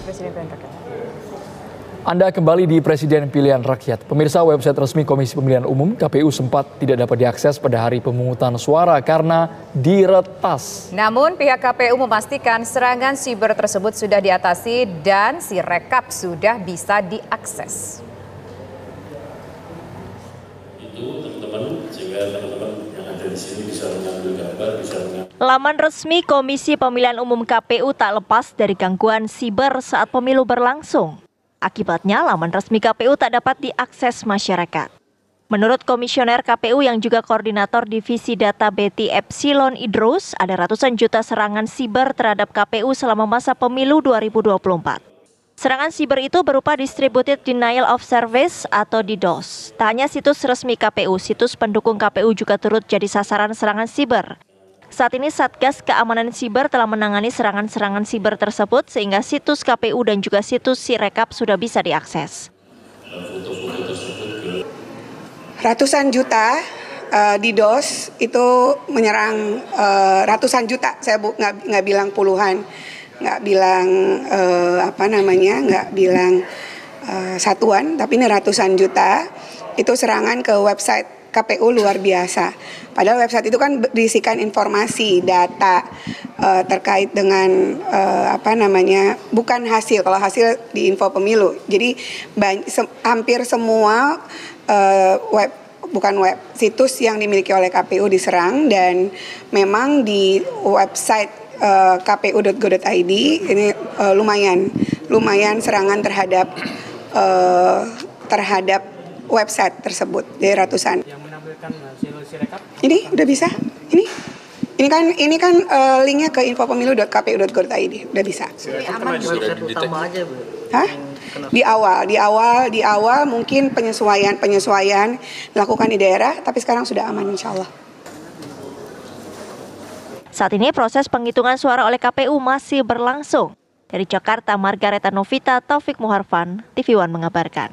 Presiden Pilihan Rakyat. Anda kembali di Presiden Pilihan Rakyat. Pemirsa, website resmi Komisi Pemilihan Umum KPU sempat tidak dapat diakses pada hari pemungutan suara karena diretas. Namun pihak KPU memastikan serangan siber tersebut sudah diatasi dan Sirekap sudah bisa diakses. Itu teman-teman, sehingga teman-teman yang ada di sini bisa mengambil gambar, bisa mengambil. Laman resmi Komisi Pemilihan Umum KPU tak lepas dari gangguan siber saat pemilu berlangsung. Akibatnya, laman resmi KPU tak dapat diakses masyarakat. Menurut Komisioner KPU yang juga Koordinator Divisi Data Betty Epsilon Idrus, ada ratusan juta serangan siber terhadap KPU selama masa pemilu 2024. Serangan siber itu berupa Distributed Denial of Service atau DDoS. Tak hanya situs resmi KPU, situs pendukung KPU juga turut jadi sasaran serangan siber. Saat ini Satgas Keamanan Siber telah menangani serangan-serangan siber tersebut sehingga situs KPU dan juga situs Sirekap sudah bisa diakses. Ratusan juta DDoS itu menyerang ratusan juta, saya nggak bilang puluhan, nggak bilang nggak bilang satuan, tapi ini ratusan juta itu serangan ke website KPU luar biasa. Padahal website itu kan berisikan informasi, data terkait dengan bukan hasil. Kalau hasil di info pemilu. Jadi hampir semua situs yang dimiliki oleh KPU diserang dan memang di website kpu.go.id ini lumayan serangan terhadap website tersebut dari ratusan. Yang menampilkan hasil Sirekap? Ini udah bisa. Ini kan linknya ke infopemilu.kpu.go.id udah bisa. Aman website utama aja, Bu. Hah? Di awal mungkin penyesuaian dilakukan di daerah, tapi sekarang sudah aman insya Allah. Saat ini proses penghitungan suara oleh KPU masih berlangsung. Dari Jakarta, Margareta Novita, Taufik Muharfan, TV One mengabarkan.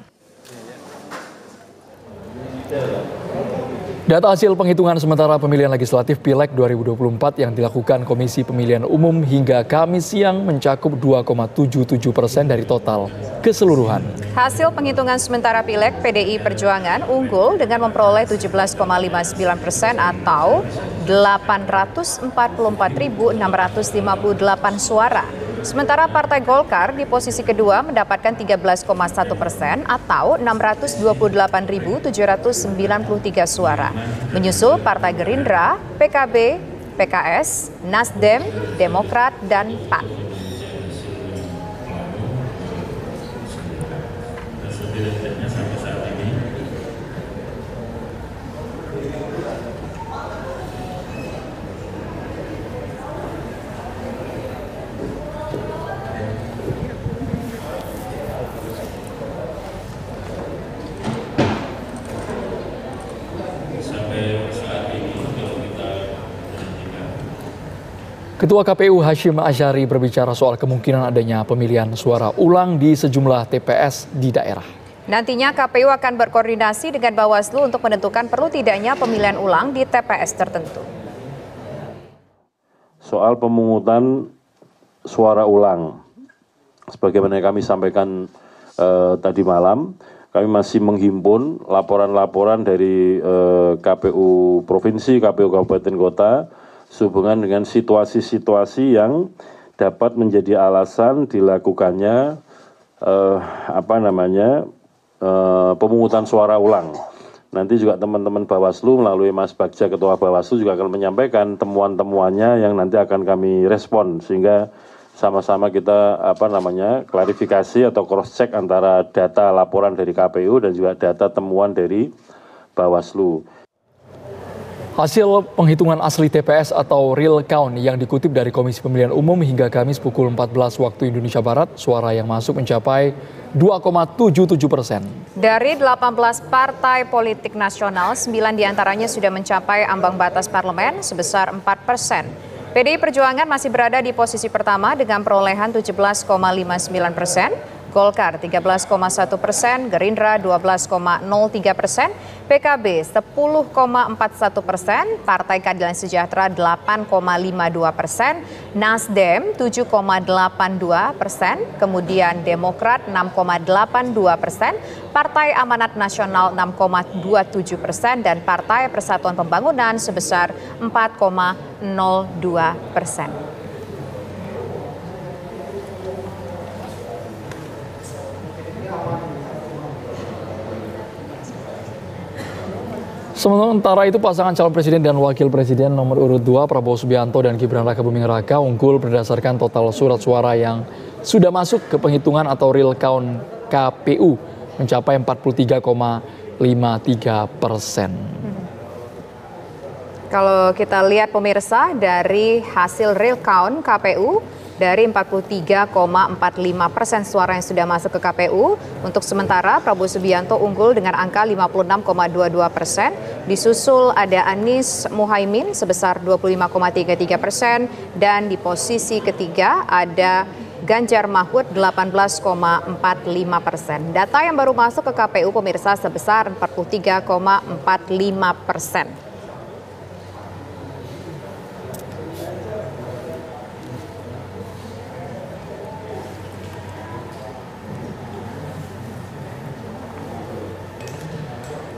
Data hasil penghitungan sementara pemilihan legislatif Pileg 2024 yang dilakukan Komisi Pemilihan Umum hingga Kamis siang mencakup 2,77% dari total keseluruhan. Hasil penghitungan sementara Pileg PDI Perjuangan unggul dengan memperoleh 17,59% atau 844.658 suara. Sementara Partai Golkar di posisi kedua mendapatkan 13,1% atau 628.793 suara. Menyusul Partai Gerindra, PKB, PKS, Nasdem, Demokrat, dan PAN. Ketua KPU Hashim Asyari berbicara soal kemungkinan adanya pemilihan suara ulang di sejumlah TPS di daerah. Nantinya KPU akan berkoordinasi dengan Bawaslu untuk menentukan perlu tidaknya pemilihan ulang di TPS tertentu. Soal pemungutan suara ulang, sebagaimana yang kami sampaikan tadi malam, kami masih menghimpun laporan-laporan dari KPU Provinsi, KPU Kabupaten Kota, sehubungan dengan situasi-situasi yang dapat menjadi alasan dilakukannya pemungutan suara ulang. Nanti juga teman-teman Bawaslu melalui Mas Bagja Ketua Bawaslu juga akan menyampaikan temuan-temuannya yang nanti akan kami respon sehingga sama-sama kita klarifikasi atau cross check antara data laporan dari KPU dan juga data temuan dari Bawaslu. Hasil penghitungan asli TPS atau real count yang dikutip dari Komisi Pemilihan Umum hingga Kamis pukul 14 waktu Indonesia Barat, suara yang masuk mencapai 2,77%. Dari 18 partai politik nasional, 9 diantaranya sudah mencapai ambang batas parlemen sebesar 4%. PDI Perjuangan masih berada di posisi pertama dengan perolehan 17,59%, Golkar 13,1%, Gerindra 12,03%, PKB 10,41%, Partai Keadilan Sejahtera 8,52%, Nasdem 7,82%, kemudian Demokrat 6,82%, Partai Amanat Nasional 6,27%, dan Partai Persatuan Pembangunan sebesar 4,02%. Sementara itu pasangan calon presiden dan wakil presiden nomor urut 2 Prabowo Subianto dan Gibran Rakabuming Raka unggul berdasarkan total surat suara yang sudah masuk ke penghitungan atau real count KPU mencapai 43,53%. Kalau kita lihat pemirsa dari hasil real count KPU, dari 43,45% suara yang sudah masuk ke KPU, untuk sementara Prabowo Subianto unggul dengan angka 56,22%, disusul ada Anies Muhaimin sebesar 25,33%, dan di posisi ketiga ada Ganjar Mahfud 18,45%. Data yang baru masuk ke KPU pemirsa sebesar 43,45%.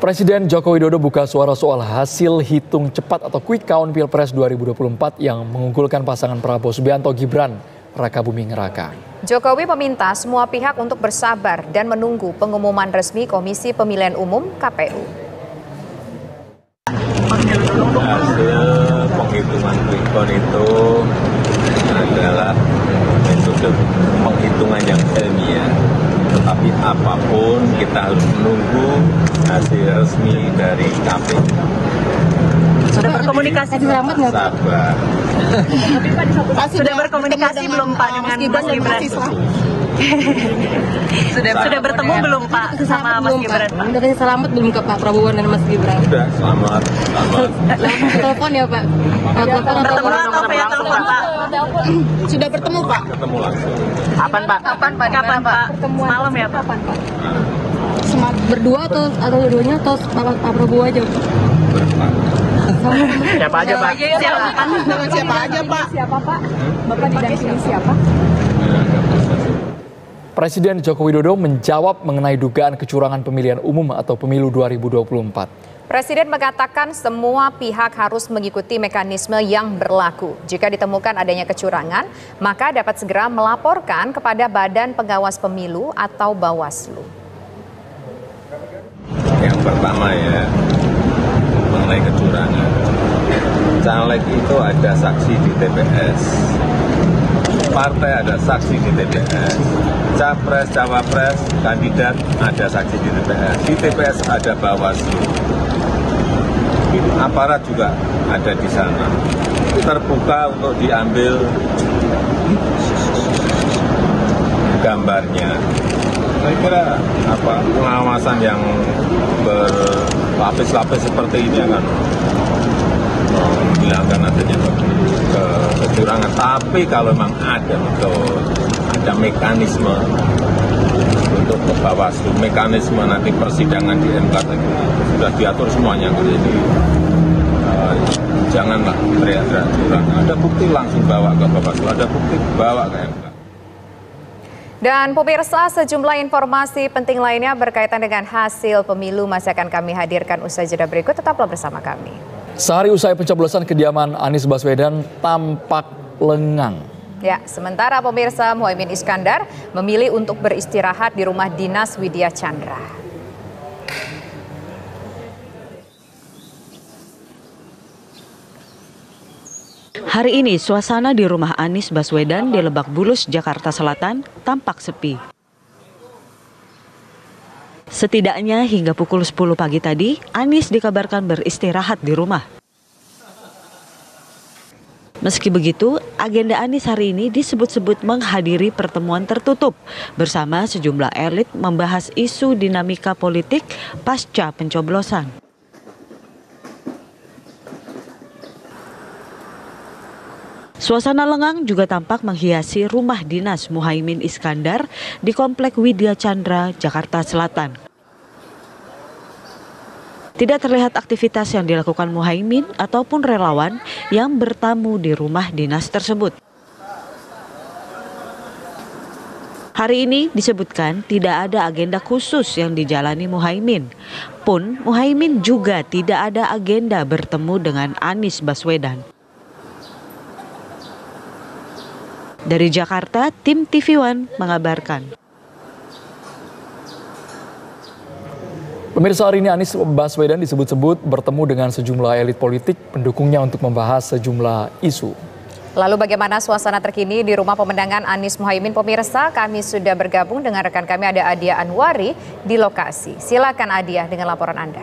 Presiden Joko Widodo buka suara soal hasil hitung cepat atau quick count Pilpres 2024 yang mengunggulkan pasangan Prabowo Subianto Gibran Rakabuming Raka. Jokowi meminta semua pihak untuk bersabar dan menunggu pengumuman resmi Komisi Pemilihan Umum KPU. Hasil penghitungan quick count itu adalah metode penghitungan yang ilmiah. Tetapi apapun kita harus menunggu hasil resmi dari KPU. Sudah berkomunikasi selamat nggak Pak? Sabar. Sudah berkomunikasi belum Pak dengan Mas Gibran? Sudah bertemu belum Pak sama Mas Gibran? Udah kasih selamat belum ke Pak Prabowo dan Mas Gibran? Sudah, selamat. Telepon ya Pak? Bertemu atau via telepon Pak? Sudah bertemu Pak? Ketemu langsung. Kapan Pak? Kapan Pak? Malam ya Pak? Berdua atau dua-duanya atau Pak Prabowo aja? Siapa aja Pak? Siapa aja Pak? Siapa Pak? Bapak didampingi siapa? Presiden Joko Widodo menjawab mengenai dugaan kecurangan pemilihan umum atau pemilu 2024. Presiden mengatakan semua pihak harus mengikuti mekanisme yang berlaku. Jika ditemukan adanya kecurangan, maka dapat segera melaporkan kepada Badan Pengawas Pemilu atau Bawaslu. Yang pertama ya, mengenai kecurangan. Caleg itu ada saksi di TPS. Partai ada saksi di TPS, capres, cawapres, kandidat ada saksi di TPS. Di TPS ada Bawaslu, aparat juga ada di sana. Terbuka untuk diambil gambarnya. Saya kira pengawasan yang berlapis-lapis seperti ini akan menghilangkan adanya kecurangan. Tapi kalau memang ada mekanisme untuk ke Bawaslu, mekanisme nanti persidangan di MK sudah diatur semuanya. Jadi janganlah teriak-teriak curang. Ada bukti langsung bawa ke Bawaslu, ada bukti bawa ke MK. Dan pemirsa, sejumlah informasi penting lainnya berkaitan dengan hasil pemilu masih akan kami hadirkan usai jeda berikut. Tetaplah bersama kami. Sehari usai pencoblosan, kediaman Anies Baswedan tampak lengang. Ya, sementara pemirsa, Muhaimin Iskandar memilih untuk beristirahat di rumah dinas Widya Chandra. Hari ini suasana di rumah Anies Baswedan di Lebak Bulus, Jakarta Selatan tampak sepi. Setidaknya hingga pukul 10 pagi tadi, Anies dikabarkan beristirahat di rumah. Meski begitu, agenda Anies hari ini disebut-sebut menghadiri pertemuan tertutup bersama sejumlah elit membahas isu dinamika politik pasca pencoblosan. Suasana lengang juga tampak menghiasi rumah dinas Muhaimin Iskandar di Komplek Widya Chandra, Jakarta Selatan. Tidak terlihat aktivitas yang dilakukan Muhaimin ataupun relawan yang bertamu di rumah dinas tersebut. Hari ini disebutkan tidak ada agenda khusus yang dijalani Muhaimin. Pun Muhaimin juga tidak ada agenda bertemu dengan Anies Baswedan. Dari Jakarta, tim TV One mengabarkan. Pemirsa, hari ini Anies Baswedan disebut-sebut bertemu dengan sejumlah elit politik pendukungnya untuk membahas sejumlah isu. Lalu bagaimana suasana terkini di rumah pemenangan Anies Muhaimin? Pemirsa, kami sudah bergabung dengan rekan kami ada Adia Anwari di lokasi. Silakan Adia dengan laporan Anda.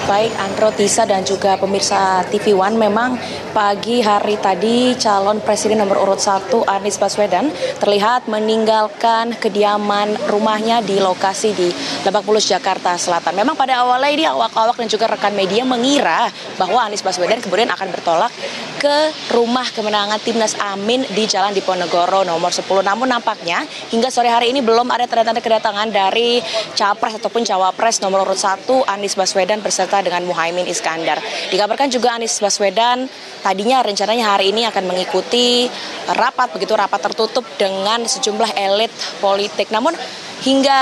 Baik, Andro, Tisa, dan juga pemirsa TV One, memang pagi hari tadi calon presiden nomor urut 1 Anies Baswedan terlihat meninggalkan kediaman rumahnya di lokasi di Lebak Bulus, Jakarta Selatan. Memang pada awalnya ini awak-awak dan juga rekan media mengira bahwa Anies Baswedan kemudian akan bertolak ke rumah kemenangan Timnas Amin di Jalan Diponegoro nomor 10. Namun nampaknya hingga sore hari ini belum ada tanda-tanda kedatangan dari capres ataupun cawapres nomor urut 1 Anies Baswedan beserta dengan Muhaimin Iskandar. Dikabarkan juga Anies Baswedan tadinya rencananya hari ini akan mengikuti rapat tertutup dengan sejumlah elit politik. Namun hingga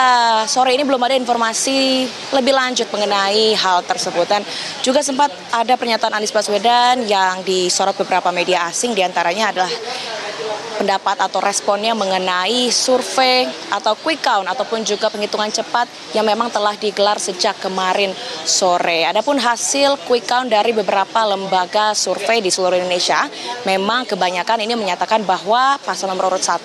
sore ini belum ada informasi lebih lanjut mengenai hal tersebut. Dan juga sempat ada pernyataan Anies Baswedan yang disorot beberapa media asing, diantaranya adalah pendapat atau responnya mengenai survei atau quick count ataupun juga penghitungan cepat yang memang telah digelar sejak kemarin sore. Adapun hasil quick count dari beberapa lembaga survei di seluruh Indonesia, memang kebanyakan ini menyatakan bahwa paslon nomor urut 1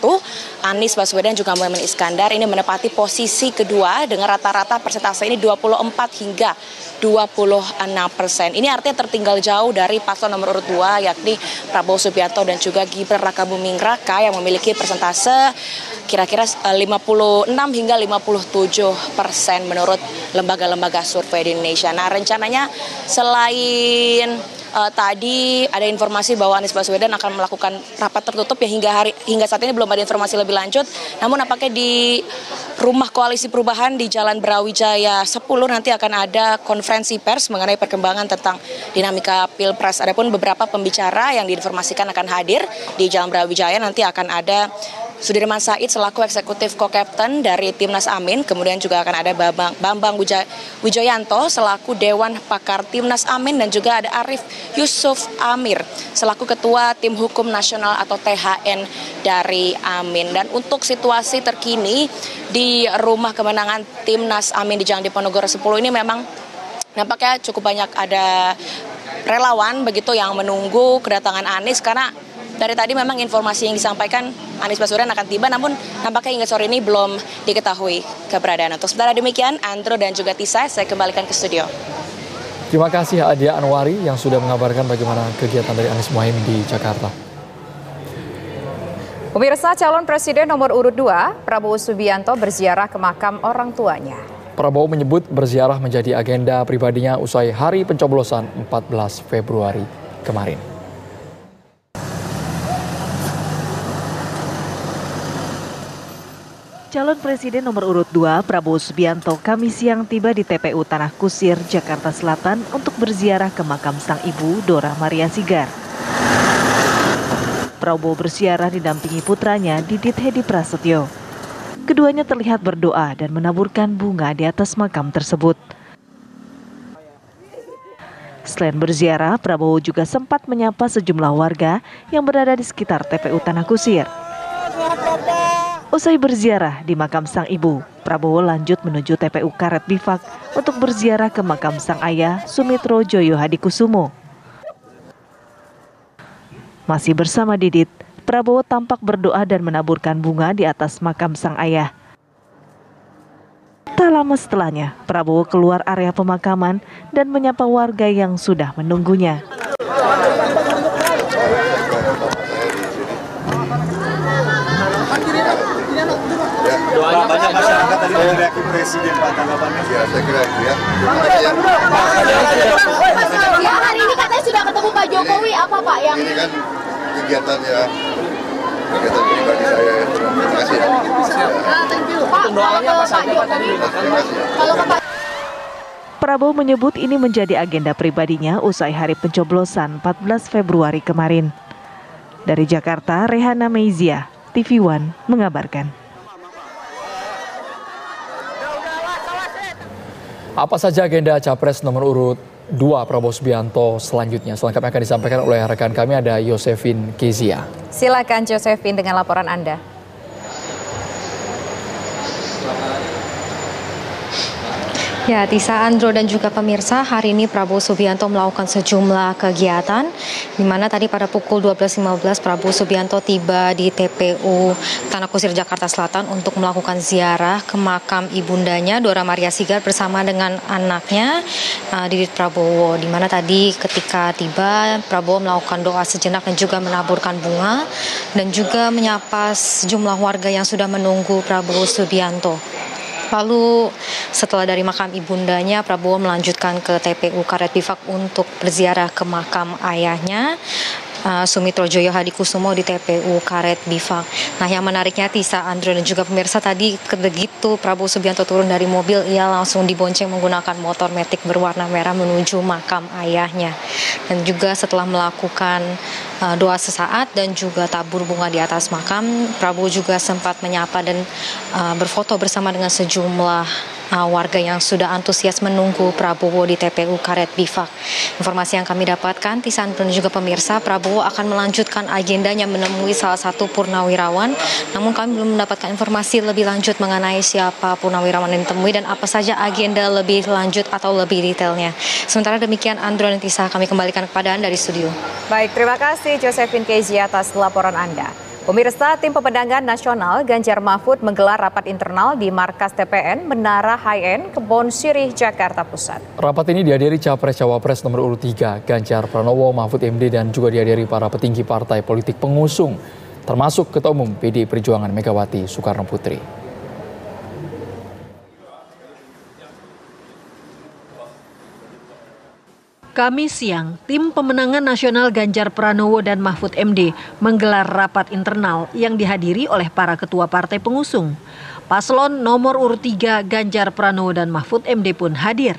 Anies Baswedan juga Muhaimin Iskandar ini menempati posisi kedua dengan rata-rata persentase ini 24 hingga 26%. Ini artinya tertinggal jauh dari paslon nomor urut 2 yakni Prabowo Subianto dan juga Gibran Rakabuming Raka yang memiliki persentase kira-kira 56 hingga 57% menurut lembaga-lembaga survei di Indonesia. Nah, rencananya selain tadi ada informasi bahwa Anies Baswedan akan melakukan rapat tertutup ya hingga saat ini belum ada informasi lebih lanjut. Namun apakah di rumah Koalisi Perubahan di Jalan Brawijaya 10 nanti akan ada konferensi pers mengenai perkembangan tentang dinamika Pilpres. Adapun beberapa pembicara yang diinformasikan akan hadir di Jalan Brawijaya, nanti akan ada Sudirman Said selaku eksekutif co-captain dari Timnas Amin, kemudian juga akan ada Bambang Wijoyanto selaku Dewan Pakar Timnas Amin, dan juga ada Arief Yusuf Amir selaku Ketua Tim Hukum Nasional atau THN dari Amin. Dan untuk situasi terkini di rumah kemenangan Timnas Amin di Jalan Diponegoro 10 ini memang nampaknya cukup banyak ada relawan begitu yang menunggu kedatangan Anies, karena dari tadi memang informasi yang disampaikan Anies Baswedan akan tiba, namun nampaknya hingga sore ini belum diketahui keberadaan. Untuk sementara demikian, Andro dan juga Tisa, saya kembalikan ke studio. Terima kasih Adia Anwari yang sudah mengabarkan bagaimana kegiatan dari Anies Muhaimin di Jakarta. Pemirsa, calon presiden nomor urut 2, Prabowo Subianto berziarah ke makam orang tuanya. Prabowo menyebut berziarah menjadi agenda pribadinya usai hari pencoblosan 14 Februari kemarin. Calon Presiden nomor urut 2 Prabowo Subianto Kamis siang tiba di TPU Tanah Kusir, Jakarta Selatan untuk berziarah ke makam sang ibu Dora Maria Sigar. Prabowo berziarah didampingi putranya Didit Hedi Prasetyo. Keduanya terlihat berdoa dan menaburkan bunga di atas makam tersebut. Selain berziarah, Prabowo juga sempat menyapa sejumlah warga yang berada di sekitar TPU Tanah Kusir. Usai berziarah di makam sang ibu, Prabowo lanjut menuju TPU Karet Bifak untuk berziarah ke makam sang ayah Sumitro Joyo Hadikusumo. Masih bersama Didit, Prabowo tampak berdoa dan menaburkan bunga di atas makam sang ayah. Tak lama setelahnya, Prabowo keluar area pemakaman dan menyapa warga yang sudah menunggunya. Doanya banyak masyarakat tadi meneriaki presiden, Pak, tanggapannya? Ya, saya kira itu ya. Ya, hari ini katanya sudah ketemu Pak Jokowi, apa Pak yang... Ini kan kegiatan pribadi saya ya. Terima kasih ya. Pak, doanya apa saja Pak tadi? Kalau ke Pak Prabowo menyebut ini menjadi agenda pribadinya usai hari pencoblosan 14 Februari kemarin. Dari Jakarta, Rehana Meizia, TV One mengabarkan. Apa saja agenda Capres nomor urut 2 Prabowo Subianto selanjutnya? Selengkapnya akan disampaikan oleh rekan kami, ada Yosefin Kezia. Silakan Yosefin dengan laporan Anda. Ya, Tisa, Andro dan juga pemirsa, hari ini Prabowo Subianto melakukan sejumlah kegiatan, di mana tadi pada pukul 12.15 Prabowo Subianto tiba di TPU Tanah Kusir, Jakarta Selatan untuk melakukan ziarah ke makam ibundanya Dora Maria Sigar bersama dengan anaknya Didit Prabowo, di mana tadi ketika tiba Prabowo melakukan doa sejenak dan juga menaburkan bunga dan juga menyapa sejumlah warga yang sudah menunggu Prabowo Subianto. Lalu setelah dari makam ibundanya, Prabowo melanjutkan ke TPU Karet Bifak untuk berziarah ke makam ayahnya, Sumitro Joyo Hadikusumo di TPU Karet Bifak. Nah, yang menariknya Tisa, Andro dan juga pemirsa, tadi begitu Prabowo Subianto turun dari mobil, ia langsung dibonceng menggunakan motor metik berwarna merah menuju makam ayahnya. Dan juga setelah melakukan doa sesaat dan juga tabur bunga di atas makam, Prabowo juga sempat menyapa dan berfoto bersama dengan sejumlah warga yang sudah antusias menunggu Prabowo di TPU Karet Bifak. Informasi yang kami dapatkan, Tisa dan juga pemirsa, Prabowo akan melanjutkan agendanya menemui salah satu purnawirawan. Namun kami belum mendapatkan informasi lebih lanjut mengenai siapa purnawirawan yang ditemui dan apa saja agenda lebih lanjut atau lebih detailnya. Sementara demikian, Andro dan Tisa, kami kembalikan kepada Anda dari studio. Baik, terima kasih Yosefin Kezia atas laporan Anda. Pemirsa, Tim Pemenangan Nasional Ganjar Mahfud menggelar rapat internal di markas TPN Menara High-End Kebon Sirih, Jakarta Pusat. Rapat ini dihadiri Capres-Cawapres nomor urut 3 Ganjar Pranowo, Mahfud MD, dan juga dihadiri para petinggi partai politik pengusung, termasuk Ketua Umum PDI Perjuangan Megawati Soekarno Putri. Kamis siang, Tim Pemenangan Nasional Ganjar Pranowo dan Mahfud MD menggelar rapat internal yang dihadiri oleh para ketua partai pengusung. Paslon nomor urut 3 Ganjar Pranowo dan Mahfud MD pun hadir.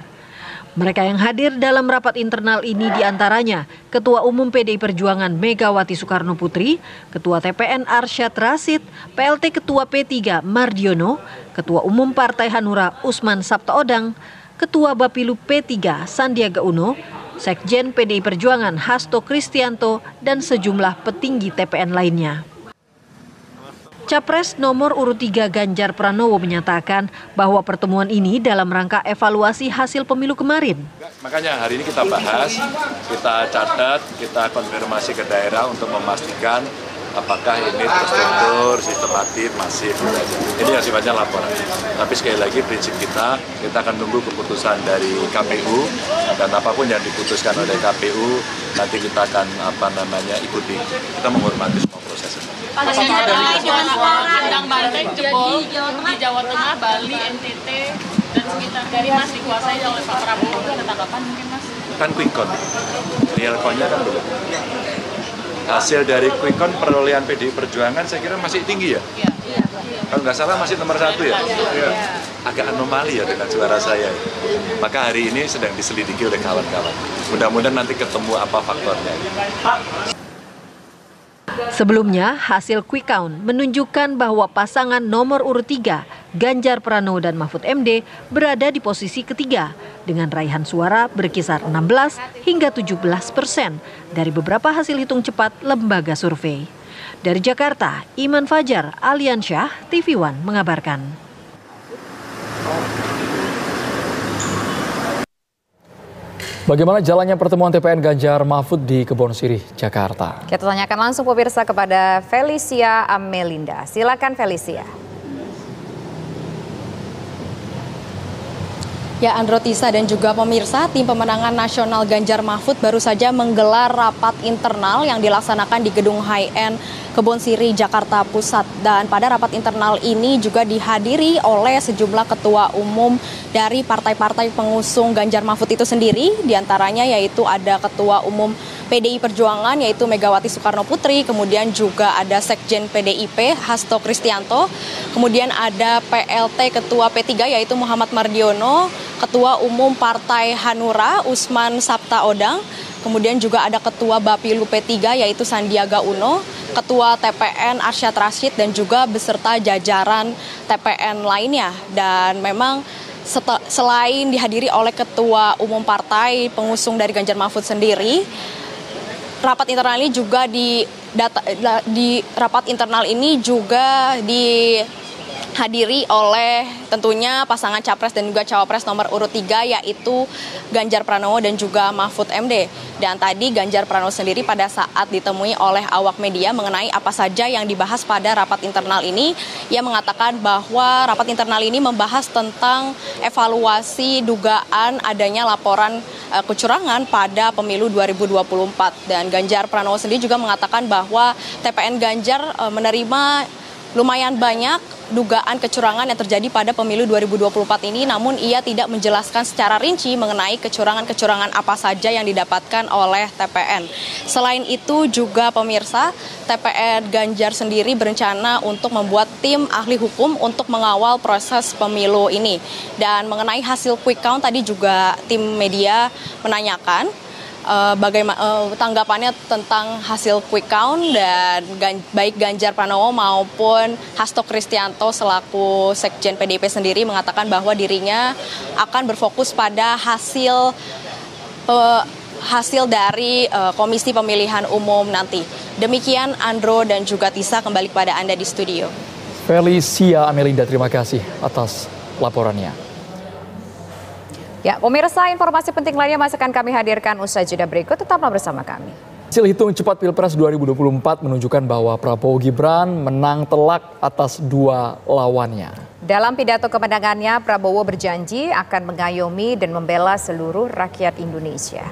Mereka yang hadir dalam rapat internal ini diantaranya Ketua Umum PDI Perjuangan Megawati Soekarno Putri, Ketua TPN Arsyad Rashid, PLT Ketua P3 Mardiono, Ketua Umum Partai Hanura Usman Sabtaodang, Ketua Bapilu P3 Sandiaga Uno, Sekjen PDI Perjuangan Hasto Kristianto, dan sejumlah petinggi TPN lainnya. Capres nomor urut 3 Ganjar Pranowo menyatakan bahwa pertemuan ini dalam rangka evaluasi hasil pemilu kemarin. Makanya hari ini kita bahas, kita catat, kita konfirmasi ke daerah untuk memastikan apakah ini terstruktur, sistematis, masif. Ini yang sifatnya laporan. Tapi sekali lagi prinsip kita akan tunggu keputusan dari KPU, dan apapun yang diputuskan oleh KPU nanti kita akan ikuti. Kita menghormati semua proses. Pak, dari kandang banteng jebol di Jawa Tengah, Bali, NTT, dan sekitar dari Mas dikuasai oleh Pak Prabowo, itu ada tanggapan mungkin Mas? Kan quick count, real count-nya kan belum. Hasil dari quick count perolehan PDI Perjuangan saya kira masih tinggi ya? Iya. Kalau nggak salah masih nomor 1 ya? Iya. Agak anomali ya dengan suara saya. Maka hari ini sedang diselidiki oleh kawan-kawan. Mudah-mudahan nanti ketemu apa faktornya. Sebelumnya, hasil quick count menunjukkan bahwa pasangan nomor urut 3, Ganjar Pranowo dan Mahfud MD, berada di posisi ketiga dengan raihan suara berkisar 16 hingga 17% dari beberapa hasil hitung cepat lembaga survei. Dari Jakarta, Iman Fajar, Aliansyah, TV One mengabarkan. Bagaimana jalannya pertemuan TPN Ganjar Mahfud di Kebon Sirih, Jakarta? Kita tanyakan langsung pemirsa kepada Felicia Amelinda. Silakan Felicia. Ya, Andro, Tisa, dan juga pemirsa, tim pemenangan nasional Ganjar Mahfud baru saja menggelar rapat internal yang dilaksanakan di Gedung High-End Kebon Siri, Jakarta Pusat. Dan pada rapat internal ini juga dihadiri oleh sejumlah ketua umum dari partai-partai pengusung Ganjar Mahfud itu sendiri. Di antaranya yaitu ada ketua umum PDI Perjuangan yaitu Megawati Soekarno Putri, kemudian juga ada Sekjen PDIP Hasto Kristianto, kemudian ada PLT Ketua P3 yaitu Muhammad Mardiono, Ketua Umum Partai Hanura Usman Sabtaodang, kemudian juga ada Ketua Bapilu P3 yaitu Sandiaga Uno, Ketua TPN Arsyad Rashid, dan juga beserta jajaran TPN lainnya. Dan memang selain dihadiri oleh Ketua Umum Partai pengusung dari Ganjar Mahfud sendiri, rapat internal ini juga di rapat internal ini juga dihadiri oleh tentunya pasangan Capres dan juga Cawapres nomor urut 3 yaitu Ganjar Pranowo dan juga Mahfud MD. Dan tadi Ganjar Pranowo sendiri pada saat ditemui oleh awak media mengenai apa saja yang dibahas pada rapat internal ini, ia mengatakan bahwa rapat internal ini membahas tentang evaluasi dugaan adanya laporan kecurangan pada pemilu 2024. Dan Ganjar Pranowo sendiri juga mengatakan bahwa TPN Ganjar menerima lumayan banyak dugaan kecurangan yang terjadi pada pemilu 2024 ini, namun ia tidak menjelaskan secara rinci mengenai kecurangan-kecurangan apa saja yang didapatkan oleh TPN. Selain itu juga pemirsa, TPN Ganjar sendiri berencana untuk membuat tim ahli hukum untuk mengawal proses pemilu ini. Dan mengenai hasil quick count tadi juga tim media menanyakan bagaimana tanggapannya tentang hasil quick count, dan baik Ganjar Pranowo maupun Hasto Kristianto selaku Sekjen PDIP sendiri mengatakan bahwa dirinya akan berfokus pada hasil dari Komisi Pemilihan Umum nanti. Demikian Andro dan juga Tisa, kembali kepada Anda di studio. Felicia Amelinda, terima kasih atas laporannya. Ya, pemirsa, informasi penting lainnya masih akan kami hadirkan usai jeda berikut. Tetaplah bersama kami. Hasil hitung cepat Pilpres 2024 menunjukkan bahwa Prabowo Gibran menang telak atas dua lawannya. Dalam pidato kemenangannya, Prabowo berjanji akan mengayomi dan membela seluruh rakyat Indonesia.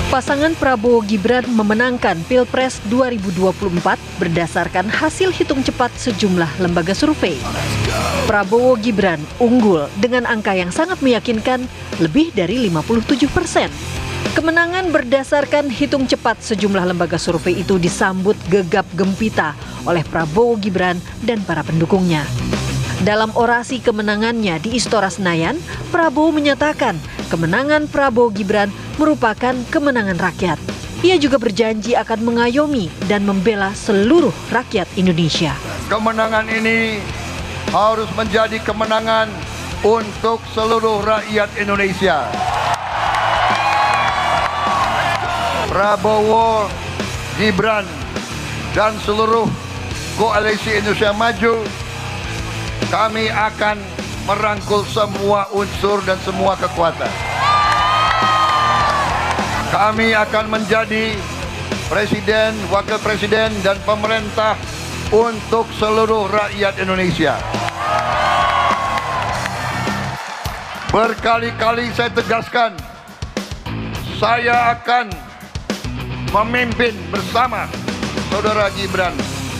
Pasangan Prabowo Gibran memenangkan Pilpres 2024 berdasarkan hasil hitung cepat sejumlah lembaga survei. Prabowo Gibran unggul dengan angka yang sangat meyakinkan, lebih dari 57%. Kemenangan berdasarkan hitung cepat sejumlah lembaga survei itu disambut gegap gempita oleh Prabowo Gibran dan para pendukungnya. Dalam orasi kemenangannya di Istora Senayan, Prabowo menyatakan kemenangan Prabowo Gibran merupakan kemenangan rakyat. Ia juga berjanji akan mengayomi dan membela seluruh rakyat Indonesia. Kemenangan ini harus menjadi kemenangan untuk seluruh rakyat Indonesia. Prabowo, Gibran, dan seluruh koalisi Indonesia Maju, kami akan merangkul semua unsur dan semua kekuatan. Kami akan menjadi presiden, wakil presiden, dan pemerintah untuk seluruh rakyat Indonesia. Berkali-kali saya tegaskan, saya akan memimpin bersama Saudara Gibran,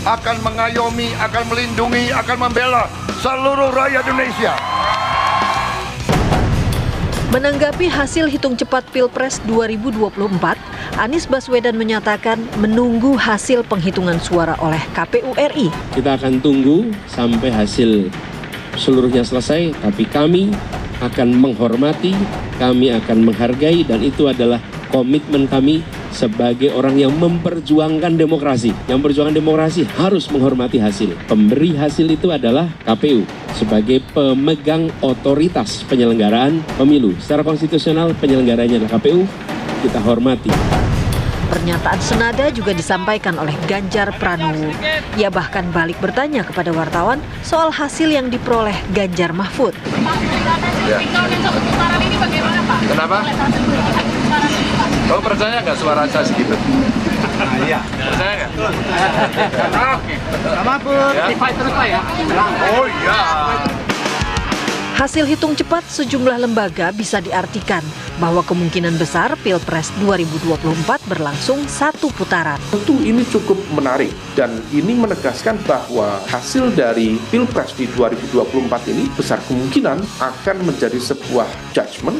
akan mengayomi, akan melindungi, akan membela seluruh rakyat Indonesia. Menanggapi hasil hitung cepat Pilpres 2024, Anies Baswedan menyatakan menunggu hasil penghitungan suara oleh KPU RI. Kita akan tunggu sampai hasil seluruhnya selesai, tapi kami akan menghormati, kami akan menghargai, dan itu adalah komitmen kami sebagai orang yang memperjuangkan demokrasi. Yang memperjuangkan demokrasi harus menghormati hasil. Pemberi hasil itu adalah KPU sebagai pemegang otoritas penyelenggaraan pemilu. Secara konstitusional penyelenggaranya adalah KPU, kita hormati. Pernyataan senada juga disampaikan oleh Ganjar Pranowo. Ia bahkan balik bertanya kepada wartawan soal hasil yang diperoleh Ganjar Mahfud. Ya. Kenapa? Kau percaya nggak suara saya segitu? Iya. Percaya nggak? Oke. Sama Bud. Terus Pak ya. Oh iya. Hasil hitung cepat sejumlah lembaga bisa diartikan bahwa kemungkinan besar Pilpres 2024 berlangsung satu putaran. Tentu ini cukup menarik dan ini menegaskan bahwa hasil dari Pilpres di 2024 ini besar kemungkinan akan menjadi sebuah judgement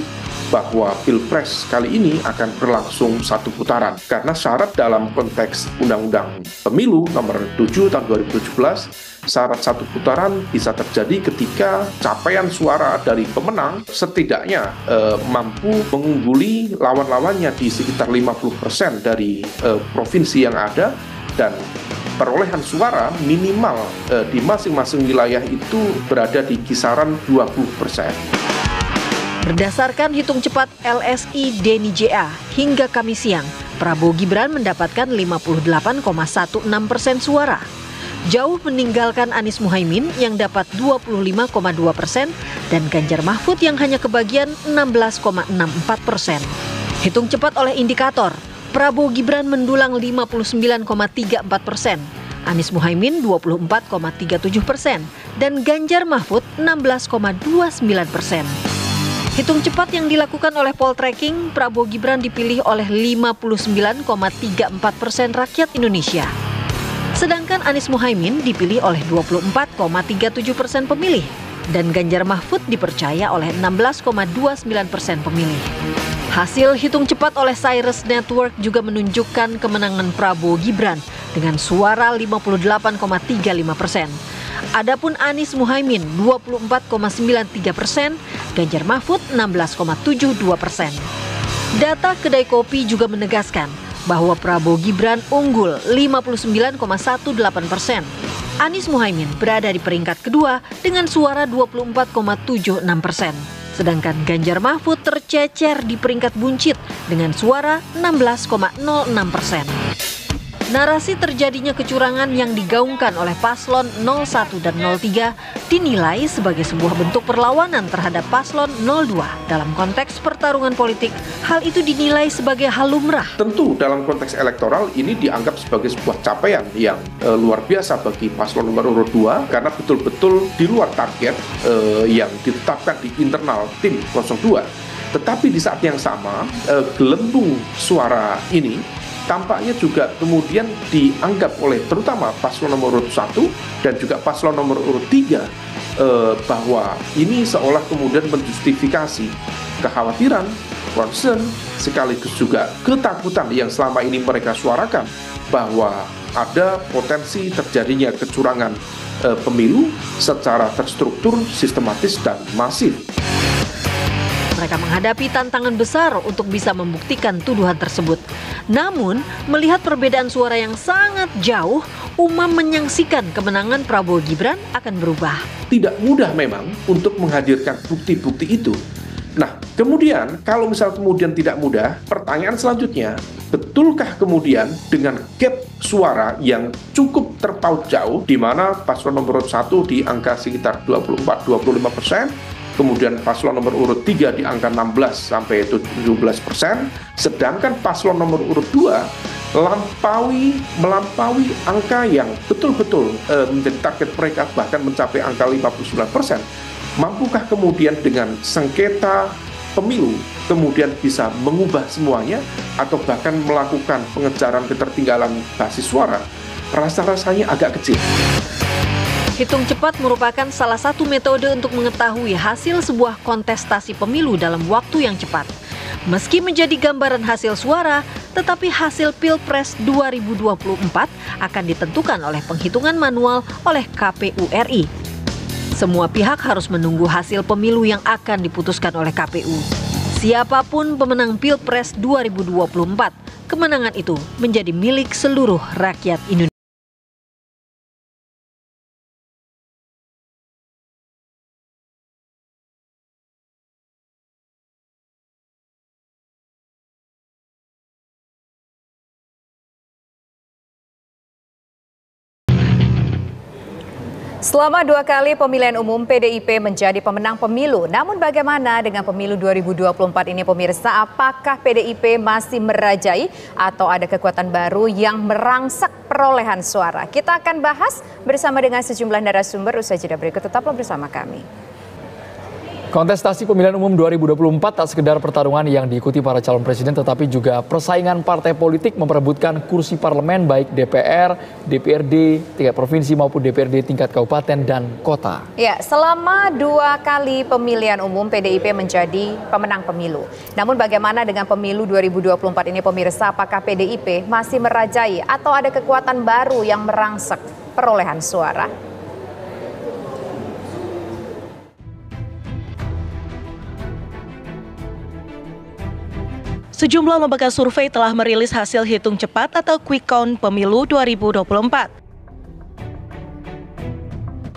bahwa Pilpres kali ini akan berlangsung satu putaran. Karena syarat dalam konteks Undang-Undang Pemilu nomor 7 tahun 2017, syarat satu putaran bisa terjadi ketika capaian suara dari pemenang setidaknya mampu mengungguli lawan-lawannya di sekitar 50% dari provinsi yang ada, dan perolehan suara minimal di masing-masing wilayah itu berada di kisaran 20%. Berdasarkan hitung cepat LSI Deni JA, hingga Kamis siang, Prabowo Gibran mendapatkan 58,16% suara. Jauh meninggalkan Anies Muhaimin yang dapat 25,2% dan Ganjar Mahfud yang hanya kebagian 16,64%. Hitung cepat oleh indikator, Prabowo Gibran mendulang 59,34%, Anies Muhaimin 24,37%, dan Ganjar Mahfud 16,29%. Hitung cepat yang dilakukan oleh Poltreking, Prabowo Gibran dipilih oleh 59,34% rakyat Indonesia. Sedangkan Anies Muhaimin dipilih oleh 24,37% pemilih dan Ganjar Mahfud dipercaya oleh 16,29% pemilih. Hasil hitung cepat oleh Cyrus Network juga menunjukkan kemenangan Prabowo Gibran dengan suara 58,35%. Adapun Anies Muhaimin 24,93%, Ganjar Mahfud 16,72%. Data kedai kopi juga menegaskan bahwa Prabowo Gibran unggul 59,18%. Anies Muhaimin berada di peringkat kedua dengan suara 24,76%. Sedangkan Ganjar Mahfud tercecer di peringkat buncit dengan suara 16,06%. Narasi terjadinya kecurangan yang digaungkan oleh paslon 01 dan 03 dinilai sebagai sebuah bentuk perlawanan terhadap paslon 02. Dalam konteks pertarungan politik, hal itu dinilai sebagai hal lumrah. Tentu dalam konteks elektoral ini dianggap sebagai sebuah capaian yang luar biasa bagi paslon nomor urut 2 karena betul-betul di luar target yang ditetapkan di internal tim 02. Tetapi di saat yang sama, gelembung suara ini tampaknya juga kemudian dianggap oleh terutama paslon nomor urut 1 dan juga paslon nomor urut 3 bahwa ini seolah kemudian menjustifikasi kekhawatiran, concern, sekaligus juga ketakutan yang selama ini mereka suarakan bahwa ada potensi terjadinya kecurangan pemilu secara terstruktur, sistematis, dan masif. Mereka menghadapi tantangan besar untuk bisa membuktikan tuduhan tersebut. Namun, melihat perbedaan suara yang sangat jauh, umam menyaksikan kemenangan Prabowo Gibran akan berubah. Tidak mudah memang untuk menghadirkan bukti-bukti itu. Nah, kemudian kalau misal kemudian tidak mudah, pertanyaan selanjutnya, betulkah kemudian dengan gap suara yang cukup terpaut jauh, di mana paslon nomor 1 di angka sekitar 24-25%, kemudian paslon nomor urut 3 di angka 16-17%, sedangkan paslon nomor urut 2 melampaui angka yang betul-betul menjadi target mereka, bahkan mencapai angka 59%. Mampukah kemudian dengan sengketa pemilu kemudian bisa mengubah semuanya atau bahkan melakukan pengejaran ketertinggalan basis suara? Rasa-rasanya agak kecil. Hitung cepat merupakan salah satu metode untuk mengetahui hasil sebuah kontestasi pemilu dalam waktu yang cepat. Meski menjadi gambaran hasil suara, tetapi hasil Pilpres 2024 akan ditentukan oleh penghitungan manual oleh KPU RI. Semua pihak harus menunggu hasil pemilu yang akan diputuskan oleh KPU. Siapapun pemenang Pilpres 2024, kemenangan itu menjadi milik seluruh rakyat Indonesia. Selama 2 kali pemilihan umum, PDIP menjadi pemenang pemilu. Namun bagaimana dengan pemilu 2024 ini pemirsa? Apakah PDIP masih merajai atau ada kekuatan baru yang merangsek perolehan suara? Kita akan bahas bersama dengan sejumlah narasumber usai jeda berikut. Tetaplah bersama kami. Kontestasi pemilihan umum 2024 tak sekedar pertarungan yang diikuti para calon presiden, tetapi juga persaingan partai politik memperebutkan kursi parlemen baik DPR, DPRD, tingkat provinsi maupun DPRD tingkat kabupaten dan kota. Ya, selama 2 kali pemilihan umum PDIP menjadi pemenang pemilu. Namun bagaimana dengan pemilu 2024 ini pemirsa? Apakah PDIP masih merajai atau ada kekuatan baru yang merangsek perolehan suara? Sejumlah lembaga survei telah merilis hasil hitung cepat atau quick count pemilu 2024.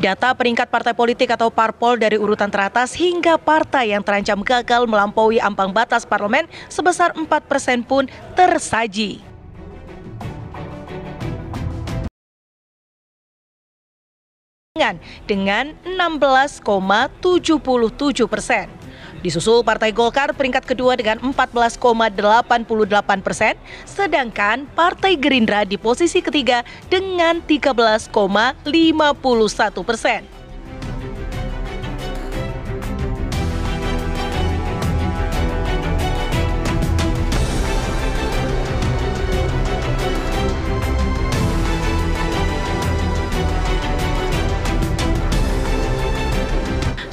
Data peringkat partai politik atau parpol dari urutan teratas hingga partai yang terancam gagal melampaui ambang batas parlemen sebesar 4% pun tersaji. Dengan 16,77%. Disusul Partai Golkar peringkat kedua dengan 14,88%, sedangkan Partai Gerindra di posisi ketiga dengan 13,51%.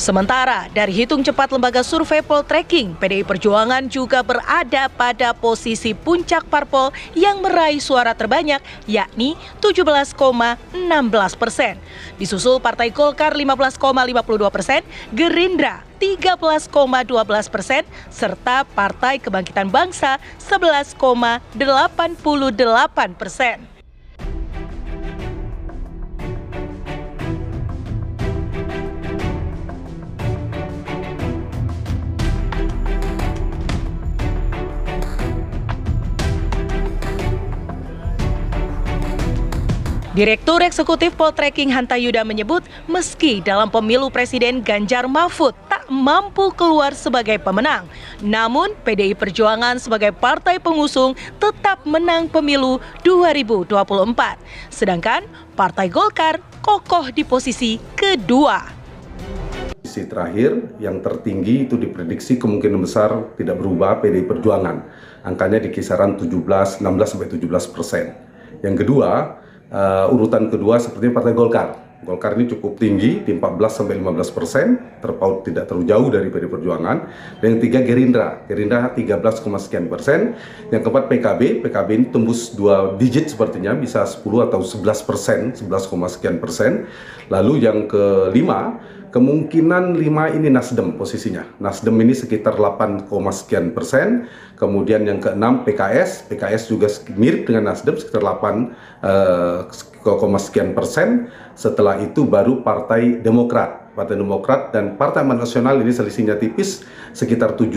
Sementara dari hitung cepat lembaga survei Poltreking, PDI Perjuangan juga berada pada posisi puncak parpol yang meraih suara terbanyak, yakni 17,16%. Disusul Partai Golkar 15,52%, Gerindra 13,12%, serta Partai Kebangkitan Bangsa 11,88%. Direktur Eksekutif Poltreking Hanta Yuda menyebut meski dalam pemilu presiden Ganjar Mahfud tak mampu keluar sebagai pemenang, namun PDI Perjuangan sebagai partai pengusung tetap menang pemilu 2024. Sedangkan Partai Golkar kokoh di posisi kedua. Posisi terakhir yang tertinggi itu diprediksi kemungkinan besar tidak berubah PDI Perjuangan. Angkanya di kisaran 16-17%. Yang kedua, urutan kedua seperti Partai Golkar. Golkar ini cukup tinggi di 14-15%, terpaut tidak terlalu jauh dari PDI Perjuangan. Dan yang tiga Gerindra 13, sekian persen. Yang keempat PKB ini tembus 2 digit sepertinya, bisa 10 atau 11%, 11, sekian persen. Lalu yang kelima, kemungkinan 5 ini Nasdem posisinya. Nasdem ini sekitar 8, sekian persen. Kemudian yang keenam PKS juga mirip dengan Nasdem sekitar 8, sekian persen. Setelah itu baru Partai Demokrat dan Partai Amanat Nasional ini selisihnya tipis sekitar 7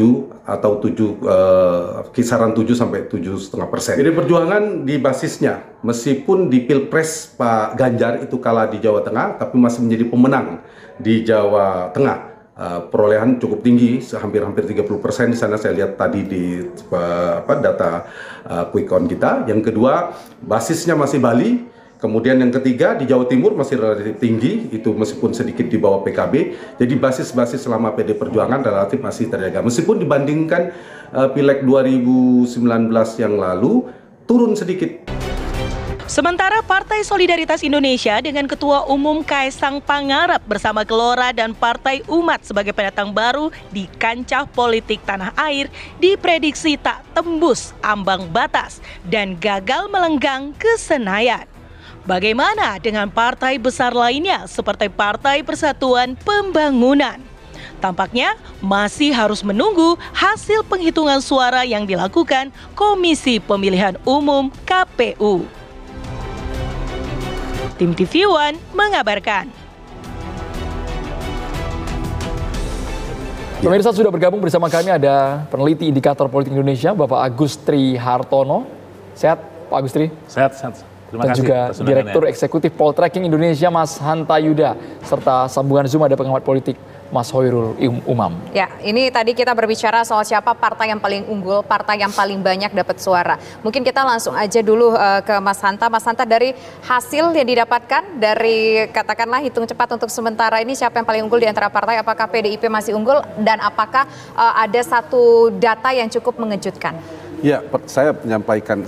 kisaran 7 sampai 7,5%. Jadi Perjuangan di basisnya meskipun di Pilpres Pak Ganjar itu kalah di Jawa Tengah tapi masih menjadi pemenang di Jawa Tengah. Perolehan cukup tinggi, hampir 30% di sana saya lihat tadi di data quick count kita. Yang kedua, basisnya masih Bali. Kemudian yang ketiga di Jawa Timur masih relatif tinggi, itu meskipun sedikit di bawah PKB. Jadi basis-basis selama PD Perjuangan relatif masih terjaga. Meskipun dibandingkan Pileg 2019 yang lalu turun sedikit. Sementara Partai Solidaritas Indonesia dengan Ketua Umum Kaesang Pangarep bersama Gelora dan Partai Umat sebagai pendatang baru di kancah politik tanah air diprediksi tak tembus ambang batas dan gagal melenggang ke Senayan. Bagaimana dengan partai besar lainnya seperti Partai Persatuan Pembangunan? Tampaknya masih harus menunggu hasil penghitungan suara yang dilakukan Komisi Pemilihan Umum KPU. Tim TV One mengabarkan. Pemirsa, sudah bergabung bersama kami ada peneliti Indikator Politik Indonesia, Bapak Agus Trihartono. Sehat, Pak Agus Tri? Sehat. Terima Dan kasih. juga Direktur Eksekutif Poltreking Indonesia, Mas Hanta Yuda. Serta sambungan Zoom ada pengamat politik, Mas Hoirul Umam. Ya, ini tadi kita berbicara soal siapa partai yang paling unggul, partai yang paling banyak dapat suara. Mungkin kita langsung aja dulu ke Mas Hanta. Mas Hanta, dari hasil yang didapatkan dari katakanlah hitung cepat untuk sementara ini, siapa yang paling unggul di antara partai? Apakah PDIP masih unggul dan apakah ada satu data yang cukup mengejutkan? Ya, saya menyampaikan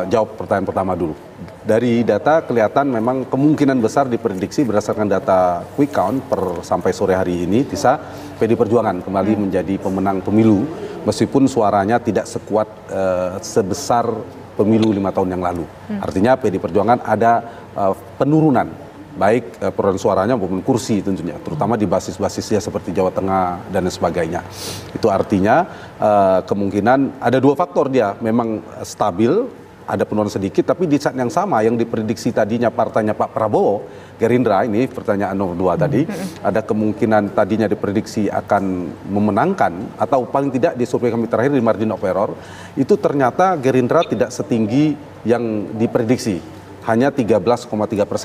jawab pertanyaan pertama dulu. Dari data kelihatan memang kemungkinan besar diprediksi berdasarkan data quick count per sampai sore hari ini, Tisa, PD Perjuangan kembali menjadi pemenang pemilu meskipun suaranya tidak sekuat sebesar pemilu 5 tahun yang lalu. Artinya PD Perjuangan ada penurunan, baik perolehan suaranya maupun kursi tentunya, terutama di basis-basisnya seperti Jawa Tengah dan sebagainya. Itu artinya kemungkinan ada dua faktor, dia memang stabil, ada penurunan sedikit, tapi di saat yang sama yang diprediksi tadinya partainya Pak Prabowo, Gerindra, ini pertanyaan nomor 2 tadi, ada kemungkinan tadinya diprediksi akan memenangkan, atau paling tidak di survei kami terakhir di margin of error, itu ternyata Gerindra tidak setinggi yang diprediksi. Hanya 13,3%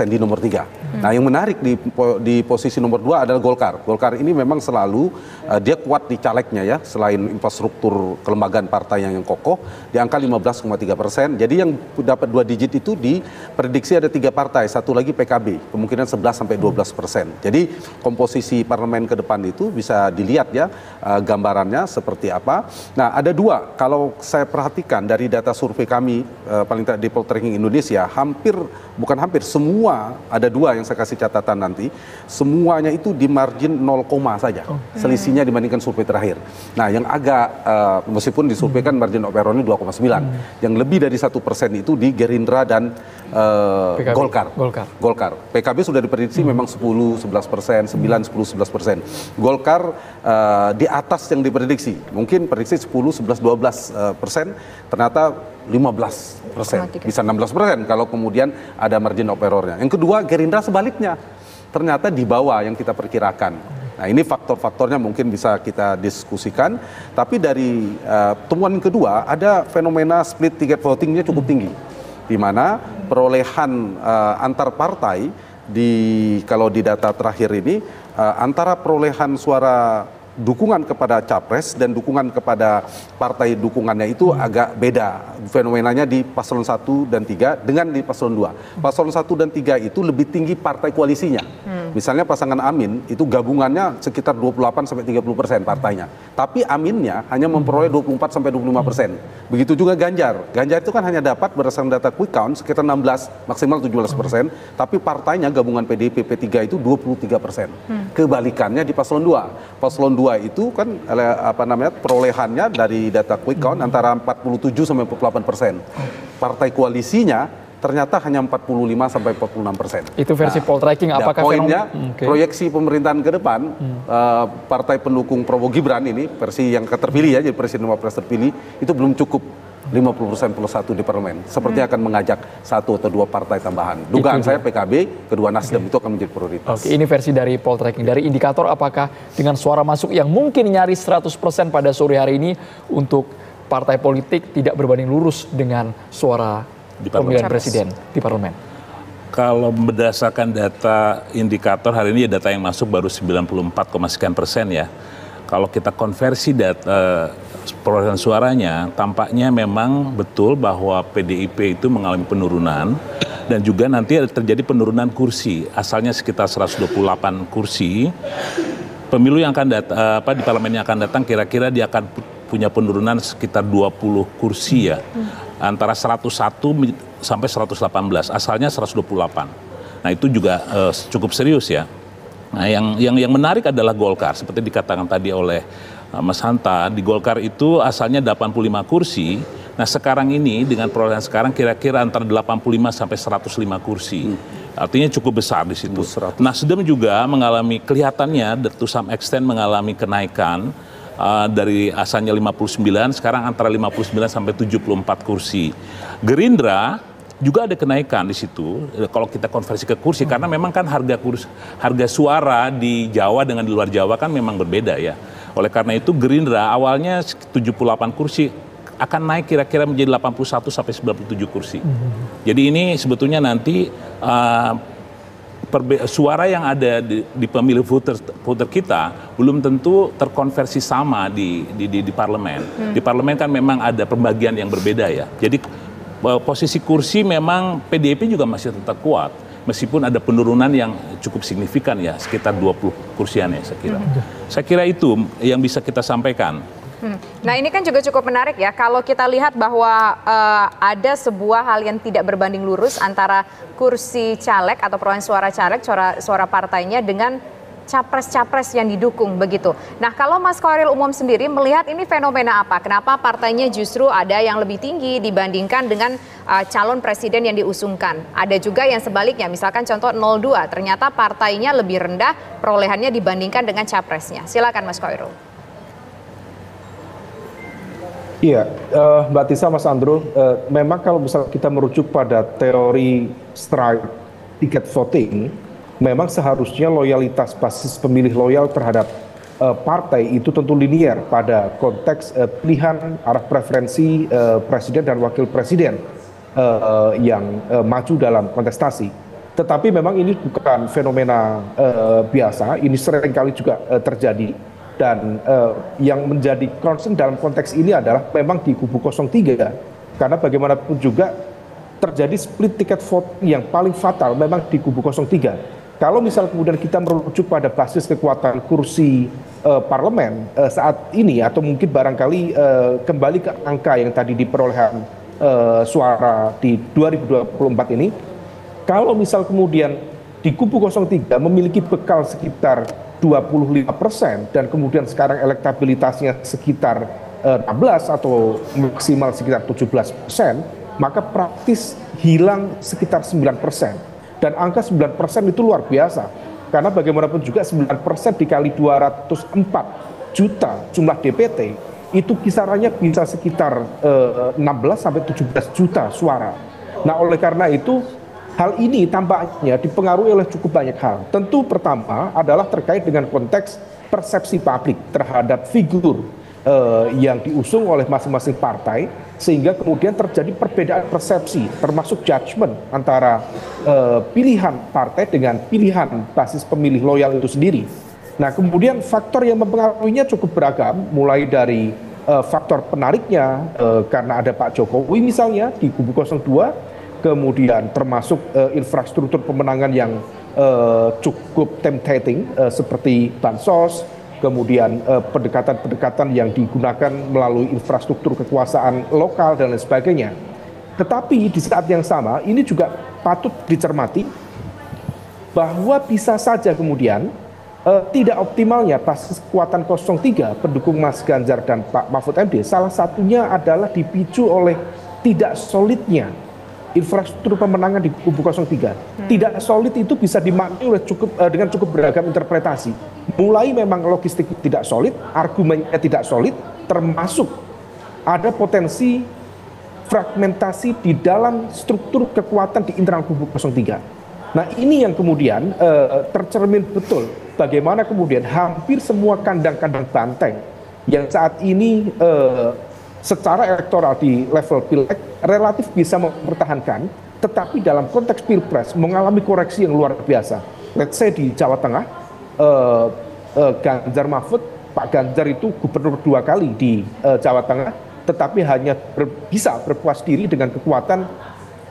di nomor 3. Nah, yang menarik di posisi nomor 2 adalah Golkar. Golkar ini memang selalu dia kuat di calegnya ya, selain infrastruktur kelembagaan partai yang kokoh, di angka 15,3%. Jadi yang dapat 2 digit itu diprediksi ada 3 partai, satu lagi PKB, kemungkinan 11-12%. Jadi komposisi parlemen ke depan itu bisa dilihat ya gambarannya seperti apa. Nah, ada 2 kalau saya perhatikan dari data survei kami paling tidak di Poltreking Indonesia, bukan hampir semua, ada 2 yang saya kasih catatan nanti, semuanya itu di margin 0, saja selisihnya dibandingkan survei terakhir. Nah, yang agak meskipun di survei kan margin of error-nya 2,9, yang lebih dari 1% itu di Gerindra dan Golkar. PKB sudah diprediksi memang 10-11%, 9-10-11%. Golkar di atas yang diprediksi, mungkin prediksi 10-11-12%, ternyata 15%, bisa 16% kalau kemudian ada margin of error-nya. Yang kedua, Gerindra sebaliknya, ternyata di bawah yang kita perkirakan. Nah, ini faktor-faktornya mungkin bisa kita diskusikan, tapi dari temuan yang kedua, ada fenomena split ticket voting-nya cukup tinggi, di mana perolehan antar partai kalau di data terakhir ini antara perolehan suara dukungan kepada capres dan dukungan kepada partai dukungannya itu agak beda fenomenanya di paslon 1 dan 3 dengan di paslon 2. Paslon 1 dan 3 itu lebih tinggi partai koalisinya. Misalnya pasangan Amin itu gabungannya sekitar 28-30% partainya. Tapi Aminnya hanya memperoleh 24-25%. Begitu juga Ganjar. Ganjar itu kan hanya dapat berdasarkan data quick count sekitar 16 maksimal 17%, tapi partainya gabungan PDIP P3 itu 23%. Kebalikannya di paslon 2. Paslon 2 itu kan perolehannya dari data quick count antara 47-48%. Partai koalisinya ternyata hanya 45-46%. Itu versi Poltreking. Apakah poinnya proyeksi pemerintahan ke depan partai pendukung Prabowo Gibran ini versi yang terpilih ya, jadi presiden wapres terpilih itu belum cukup 50% plus 1 di parlemen. Seperti akan mengajak 1 atau 2 partai tambahan. Dugaan saya PKB, kedua Nasdem itu akan menjadi prioritas. Ini versi dari Poltreking. Dari indikator, apakah dengan suara masuk yang mungkin nyaris 100% pada sore hari ini untuk partai politik tidak berbanding lurus dengan suara di pemilihan presiden di parlemen? Kalau berdasarkan data indikator hari ini, data yang masuk baru 94,sekian% ya. Kalau kita konversi data perolehan suaranya, tampaknya memang betul bahwa PDIP itu mengalami penurunan dan juga nanti terjadi penurunan kursi. Asalnya sekitar 128 kursi. Pemilu yang akan di parlemen yang akan datang kira-kira dia akan punya penurunan sekitar 20 kursi ya. Antara 101 sampai 118. Asalnya 128. Nah, itu juga cukup serius ya. Nah, yang menarik adalah Golkar, seperti dikatakan tadi oleh Mas Hanta. Di Golkar itu asalnya 85 kursi, Nah sekarang ini dengan perolehan sekarang kira-kira antara 85 sampai 105 kursi. Artinya cukup besar di situ. Nasdem juga mengalami, kelihatannya to some extent mengalami kenaikan dari asalnya 59, sekarang antara 59 sampai 74 kursi. Gerindra juga ada kenaikan di situ kalau kita konversi ke kursi karena memang kan harga suara di Jawa dengan di luar Jawa kan memang berbeda ya. Oleh karena itu Gerindra awalnya 78 kursi akan naik kira-kira menjadi 81 sampai 97 kursi. Jadi ini sebetulnya nanti suara yang ada di pemilih voter kita belum tentu terkonversi sama di parlemen. Di parlemen kan memang ada pembagian yang berbeda ya. Jadi posisi kursi memang PDIP juga masih tetap kuat. Meskipun ada penurunan yang cukup signifikan ya, sekitar 20 kursian ya saya kira. Saya kira itu yang bisa kita sampaikan. Nah ini kan juga cukup menarik ya, kalau kita lihat bahwa ada sebuah hal yang tidak berbanding lurus antara kursi caleg atau perolehan suara caleg, suara partainya dengan capres-capres yang didukung begitu. Nah kalau Mas Khairil Umam sendiri melihat ini fenomena apa? Kenapa partainya justru ada yang lebih tinggi dibandingkan dengan calon presiden yang diusungkan? Ada juga yang sebaliknya, misalkan contoh 02, ternyata partainya lebih rendah perolehannya dibandingkan dengan capresnya. Silakan Mas Khairil. Iya, Mbak Tisa, Mas Andro, memang kalau misalnya kita merujuk pada teori strike ticket voting, memang seharusnya loyalitas basis pemilih loyal terhadap partai itu tentu linier pada konteks pilihan arah preferensi presiden dan wakil presiden yang maju dalam kontestasi. Tetapi memang ini bukan fenomena biasa, ini seringkali juga terjadi. Dan yang menjadi concern dalam konteks ini adalah memang di kubu 03, karena bagaimanapun juga terjadi split ticket vote yang paling fatal memang di kubu 03. Kalau misal kemudian kita merujuk pada basis kekuatan kursi parlemen saat ini, atau mungkin barangkali kembali ke angka yang tadi di perolehan suara di 2024 ini, kalau misal kemudian di kubu 03 memiliki bekal sekitar 25% dan kemudian sekarang elektabilitasnya sekitar 16 atau maksimal sekitar 17%, maka praktis hilang sekitar 9%. Dan angka 9% itu luar biasa, karena bagaimanapun juga 9% dikali 204 juta jumlah DPT, itu kisarannya bisa sekitar 16 sampai 17 juta suara. Nah oleh karena itu, hal ini tampaknya dipengaruhi oleh cukup banyak hal. Tentu pertama adalah terkait dengan konteks persepsi publik terhadap figur yang diusung oleh masing-masing partai, sehingga kemudian terjadi perbedaan persepsi termasuk judgement antara pilihan partai dengan pilihan basis pemilih loyal itu sendiri. Nah kemudian faktor yang mempengaruhinya cukup beragam, mulai dari faktor penariknya karena ada Pak Jokowi misalnya di kubu 02, kemudian termasuk infrastruktur pemenangan yang cukup tempting seperti bansos, kemudian pendekatan-pendekatan yang digunakan melalui infrastruktur kekuasaan lokal dan lain sebagainya. Tetapi di saat yang sama ini juga patut dicermati bahwa bisa saja kemudian tidak optimalnya basis kekuatan 03 pendukung Mas Ganjar dan Pak Mahfud MD, salah satunya adalah dipicu oleh tidak solidnya infrastruktur pemenangan di kubu 03. Tidak solid itu bisa dimaknai oleh dengan cukup beragam interpretasi. Mulai memang logistik tidak solid, argumennya tidak solid, termasuk ada potensi fragmentasi di dalam struktur kekuatan di internal kubu 03. Nah ini yang kemudian tercermin betul bagaimana kemudian hampir semua kandang-kandang banteng yang saat ini secara elektoral di level pileg relatif bisa mempertahankan, tetapi dalam konteks pilpres mengalami koreksi yang luar biasa. Let's say di Jawa Tengah, Ganjar Mahfud, Pak Ganjar itu gubernur 2 kali di Jawa Tengah, tetapi hanya bisa berpuas diri dengan kekuatan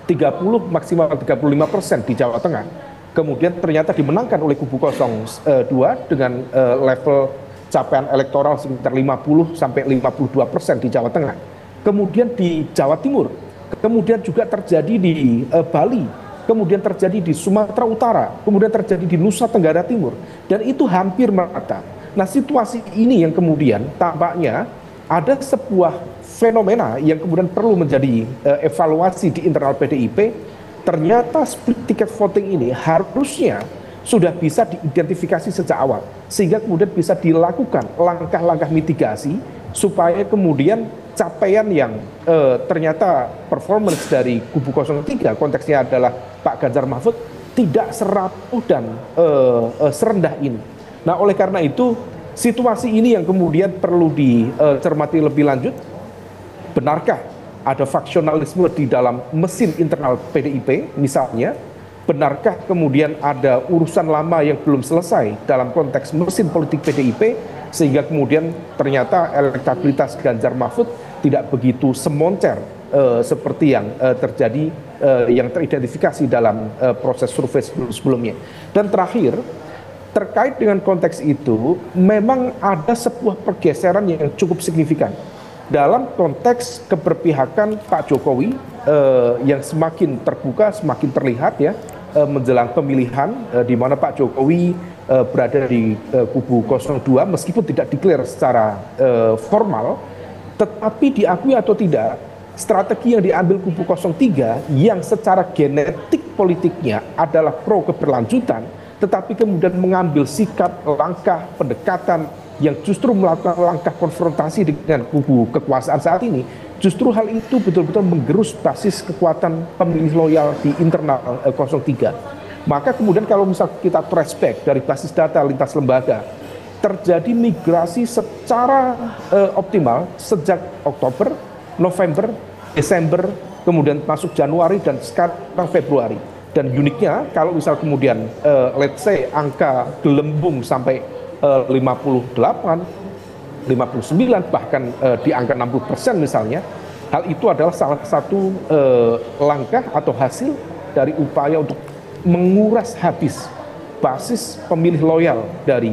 30 maksimal 35% di Jawa Tengah. Kemudian ternyata dimenangkan oleh kubu 02 dengan level capaian elektoral sekitar 50 sampai 52% di Jawa Tengah. Kemudian di Jawa Timur, kemudian juga terjadi di Bali, kemudian terjadi di Sumatera Utara, kemudian terjadi di Nusa Tenggara Timur, dan itu hampir merata. Nah situasi ini yang kemudian tampaknya ada sebuah fenomena yang kemudian perlu menjadi evaluasi di internal PDIP. Ternyata split ticket voting ini harusnya sudah bisa diidentifikasi sejak awal, sehingga kemudian bisa dilakukan langkah-langkah mitigasi supaya kemudian capaian yang ternyata performance dari kubu 03, konteksnya adalah Pak Ganjar Mahfud, tidak serapuh dan serendah ini. Nah, oleh karena itu situasi ini yang kemudian perlu dicermati lebih lanjut. Benarkah ada faksionalisme di dalam mesin internal PDIP misalnya? Benarkah kemudian ada urusan lama yang belum selesai dalam konteks mesin politik PDIP, sehingga kemudian ternyata elektabilitas Ganjar Mahfud tidak begitu semoncer seperti yang terjadi, yang teridentifikasi dalam proses survei sebelumnya. Dan terakhir, terkait dengan konteks itu, memang ada sebuah pergeseran yang cukup signifikan dalam konteks keberpihakan Pak Jokowi yang semakin terbuka, semakin terlihat ya menjelang pemilihan, di mana Pak Jokowi berada di kubu 02 meskipun tidak declare secara formal, tetapi diakui atau tidak, strategi yang diambil kubu 03 yang secara genetik politiknya adalah pro keberlanjutan, tetapi kemudian mengambil sikap, langkah, pendekatan yang justru melakukan langkah konfrontasi dengan kubu kekuasaan saat ini, justru hal itu betul-betul menggerus basis kekuatan pemilih loyal di internal 03. Maka kemudian kalau misal kita trace back dari basis data lintas lembaga, terjadi migrasi secara optimal sejak Oktober, November, Desember, kemudian masuk Januari, dan sekarang Februari. Dan uniknya kalau misal kemudian let's say angka gelembung sampai 58, 59, bahkan di angka 60% misalnya, hal itu adalah salah satu langkah atau hasil dari upaya untuk menguras habis basis pemilih loyal dari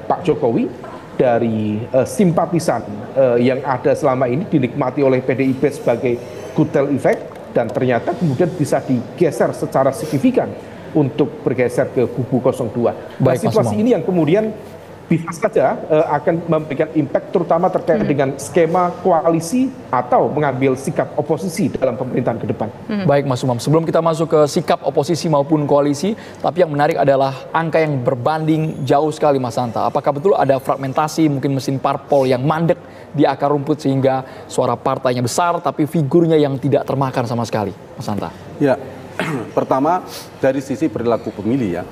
Pak Jokowi, dari simpatisan yang ada selama ini dinikmati oleh PDIP sebagai kutel efek, dan ternyata kemudian bisa digeser secara signifikan untuk bergeser ke kubu 02. Nah, situasi ini yang kemudian bisa saja akan memberikan impact terutama terkait dengan skema koalisi atau mengambil sikap oposisi dalam pemerintahan ke depan. Baik Mas Umam, sebelum kita masuk ke sikap oposisi maupun koalisi, tapi yang menarik adalah angka yang berbanding jauh sekali Mas Hanta. Apakah betul ada fragmentasi, mungkin mesin parpol yang mandek di akar rumput sehingga suara partainya besar tapi figurnya yang tidak termakan sama sekali, Mas Hanta? Ya, pertama dari sisi perilaku pemilih ya,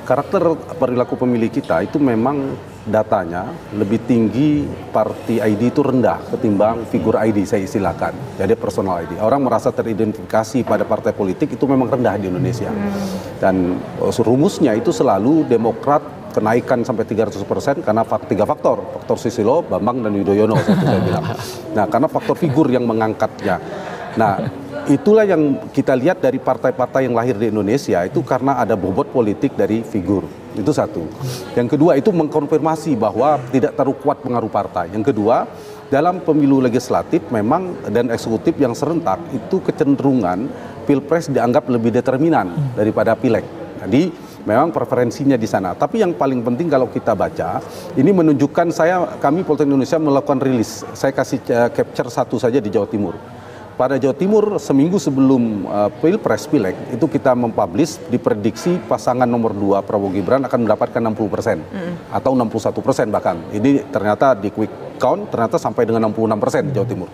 karakter perilaku pemilih kita itu memang datanya lebih tinggi party ID itu rendah ketimbang figur ID, saya istilahkan. Jadi personal ID. Orang merasa teridentifikasi pada partai politik itu memang rendah di Indonesia. Dan rumusnya itu selalu Demokrat kenaikan sampai 300% karena tiga faktor. Faktor Susilo, Bambang, dan Yudhoyono, saya bilang. Nah, karena faktor figur yang mengangkatnya. Nah, itulah yang kita lihat dari partai-partai yang lahir di Indonesia itu karena ada bobot politik dari figur. Itu satu. Yang kedua itu mengkonfirmasi bahwa tidak terlalu kuat pengaruh partai. Yang kedua, dalam pemilu legislatif memang dan eksekutif yang serentak itu kecenderungan pilpres dianggap lebih determinan daripada pileg. Jadi memang preferensinya di sana. Tapi yang paling penting kalau kita baca, ini menunjukkan kami Politeknik Indonesia melakukan rilis. Saya kasih capture satu saja di Jawa Timur. Pada Jawa Timur, seminggu sebelum Pilpres Pileg, itu kita mempublish diprediksi pasangan nomor 2 Prabowo Gibran akan mendapatkan 60% atau 61% bahkan. Ini ternyata di quick count ternyata sampai dengan 66% di Jawa Timur.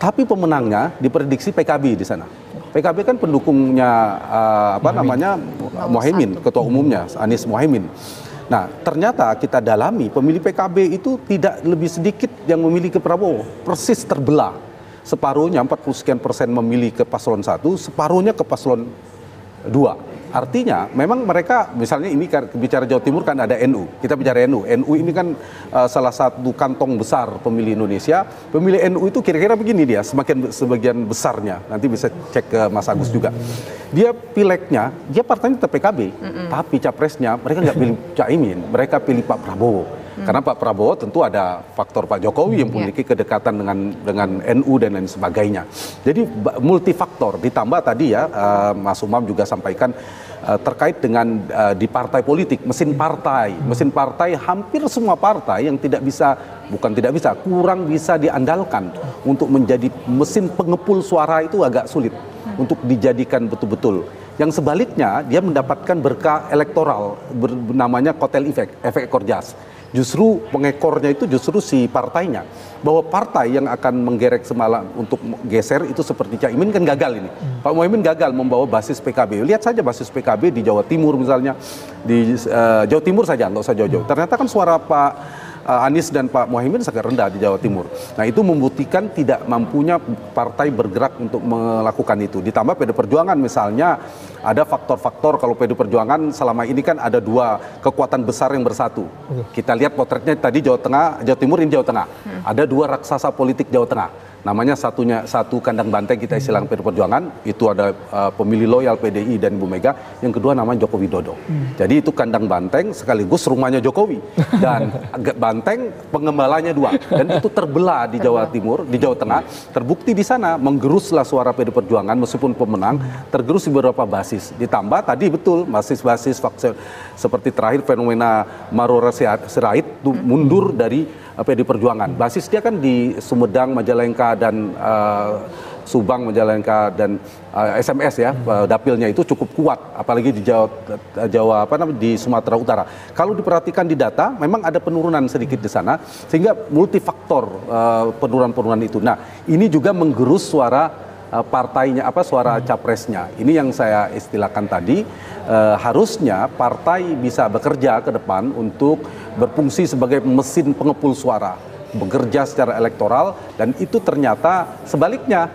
Tapi pemenangnya diprediksi PKB di sana. PKB kan pendukungnya Muhaimin, ketua umumnya Anies Muhaimin. Nah, ternyata kita dalami pemilih PKB itu tidak lebih sedikit yang memilih ke Prabowo, persis terbelah. Separuhnya 40 sekian persen memilih ke paslon 1, separuhnya ke paslon 2. Artinya memang mereka, misalnya ini bicara Jawa Timur kan ada NU, kita bicara NU. NU ini kan salah satu kantong besar pemilih Indonesia. Pemilih NU itu kira-kira begini dia, sebagian besarnya, nanti bisa cek ke Mas Agus juga. Dia pilegnya, dia partainya tetap PKB, tapi capresnya mereka nggak pilih Caimin, mereka pilih Pak Prabowo. Karena Pak Prabowo tentu ada faktor Pak Jokowi yang memiliki kedekatan dengan NU dan lain sebagainya. Jadi multifaktor, ditambah tadi ya Mas Umam juga sampaikan terkait dengan di partai politik, mesin partai hampir semua partai yang kurang bisa diandalkan untuk menjadi mesin pengepul suara itu agak sulit untuk dijadikan betul-betul. Yang sebaliknya dia mendapatkan berkah elektoral namanya kotel efek ekor jas. Justru pengekornya itu justru si partainya. Bahwa partai yang akan menggerek semalam untuk geser itu seperti Caimin kan gagal ini. Pak Muhaimin gagal membawa basis PKB. Lihat saja basis PKB di Jawa Timur misalnya. Di Jawa Timur saja, nggak usah jauh-jauh. Ternyata kan suara Pak Anies dan Pak Muhaimin sangat rendah di Jawa Timur. Nah itu membuktikan tidak mampunya partai bergerak untuk melakukan itu. Ditambah PD Perjuangan misalnya ada faktor-faktor kalau PD Perjuangan selama ini kan ada dua kekuatan besar yang bersatu. Kita lihat potretnya tadi Jawa Timur ini Jawa Tengah. Ada dua raksasa politik Jawa Tengah. Namanya satu kandang banteng kita istilahkan PD Perjuangan, itu ada pemilih loyal PDI dan Ibu Mega, yang kedua namanya Joko Widodo. Jadi itu kandang banteng sekaligus rumahnya Jokowi. Dan banteng pengembalanya dua. Dan itu terbelah di Jawa Timur, di Jawa Tengah, terbukti di sana menggeruslah suara PD Perjuangan meskipun pemenang, tergerus di beberapa basis. Ditambah tadi betul basis-basis seperti terakhir fenomena Marora Sirait itu mundur dari PD Perjuangan. Basis dia kan di Sumedang, Majalengka dan Subang, Majalengka dan SMS ya, dapilnya itu cukup kuat, apalagi di di Sumatera Utara. Kalau diperhatikan di data, memang ada penurunan sedikit di sana, sehingga multifaktor penurunan itu. Nah, ini juga menggerus suara partainya, suara capresnya. Ini yang saya istilahkan tadi, harusnya partai bisa bekerja ke depan untuk berfungsi sebagai mesin pengepul suara, bekerja secara elektoral, dan itu ternyata sebaliknya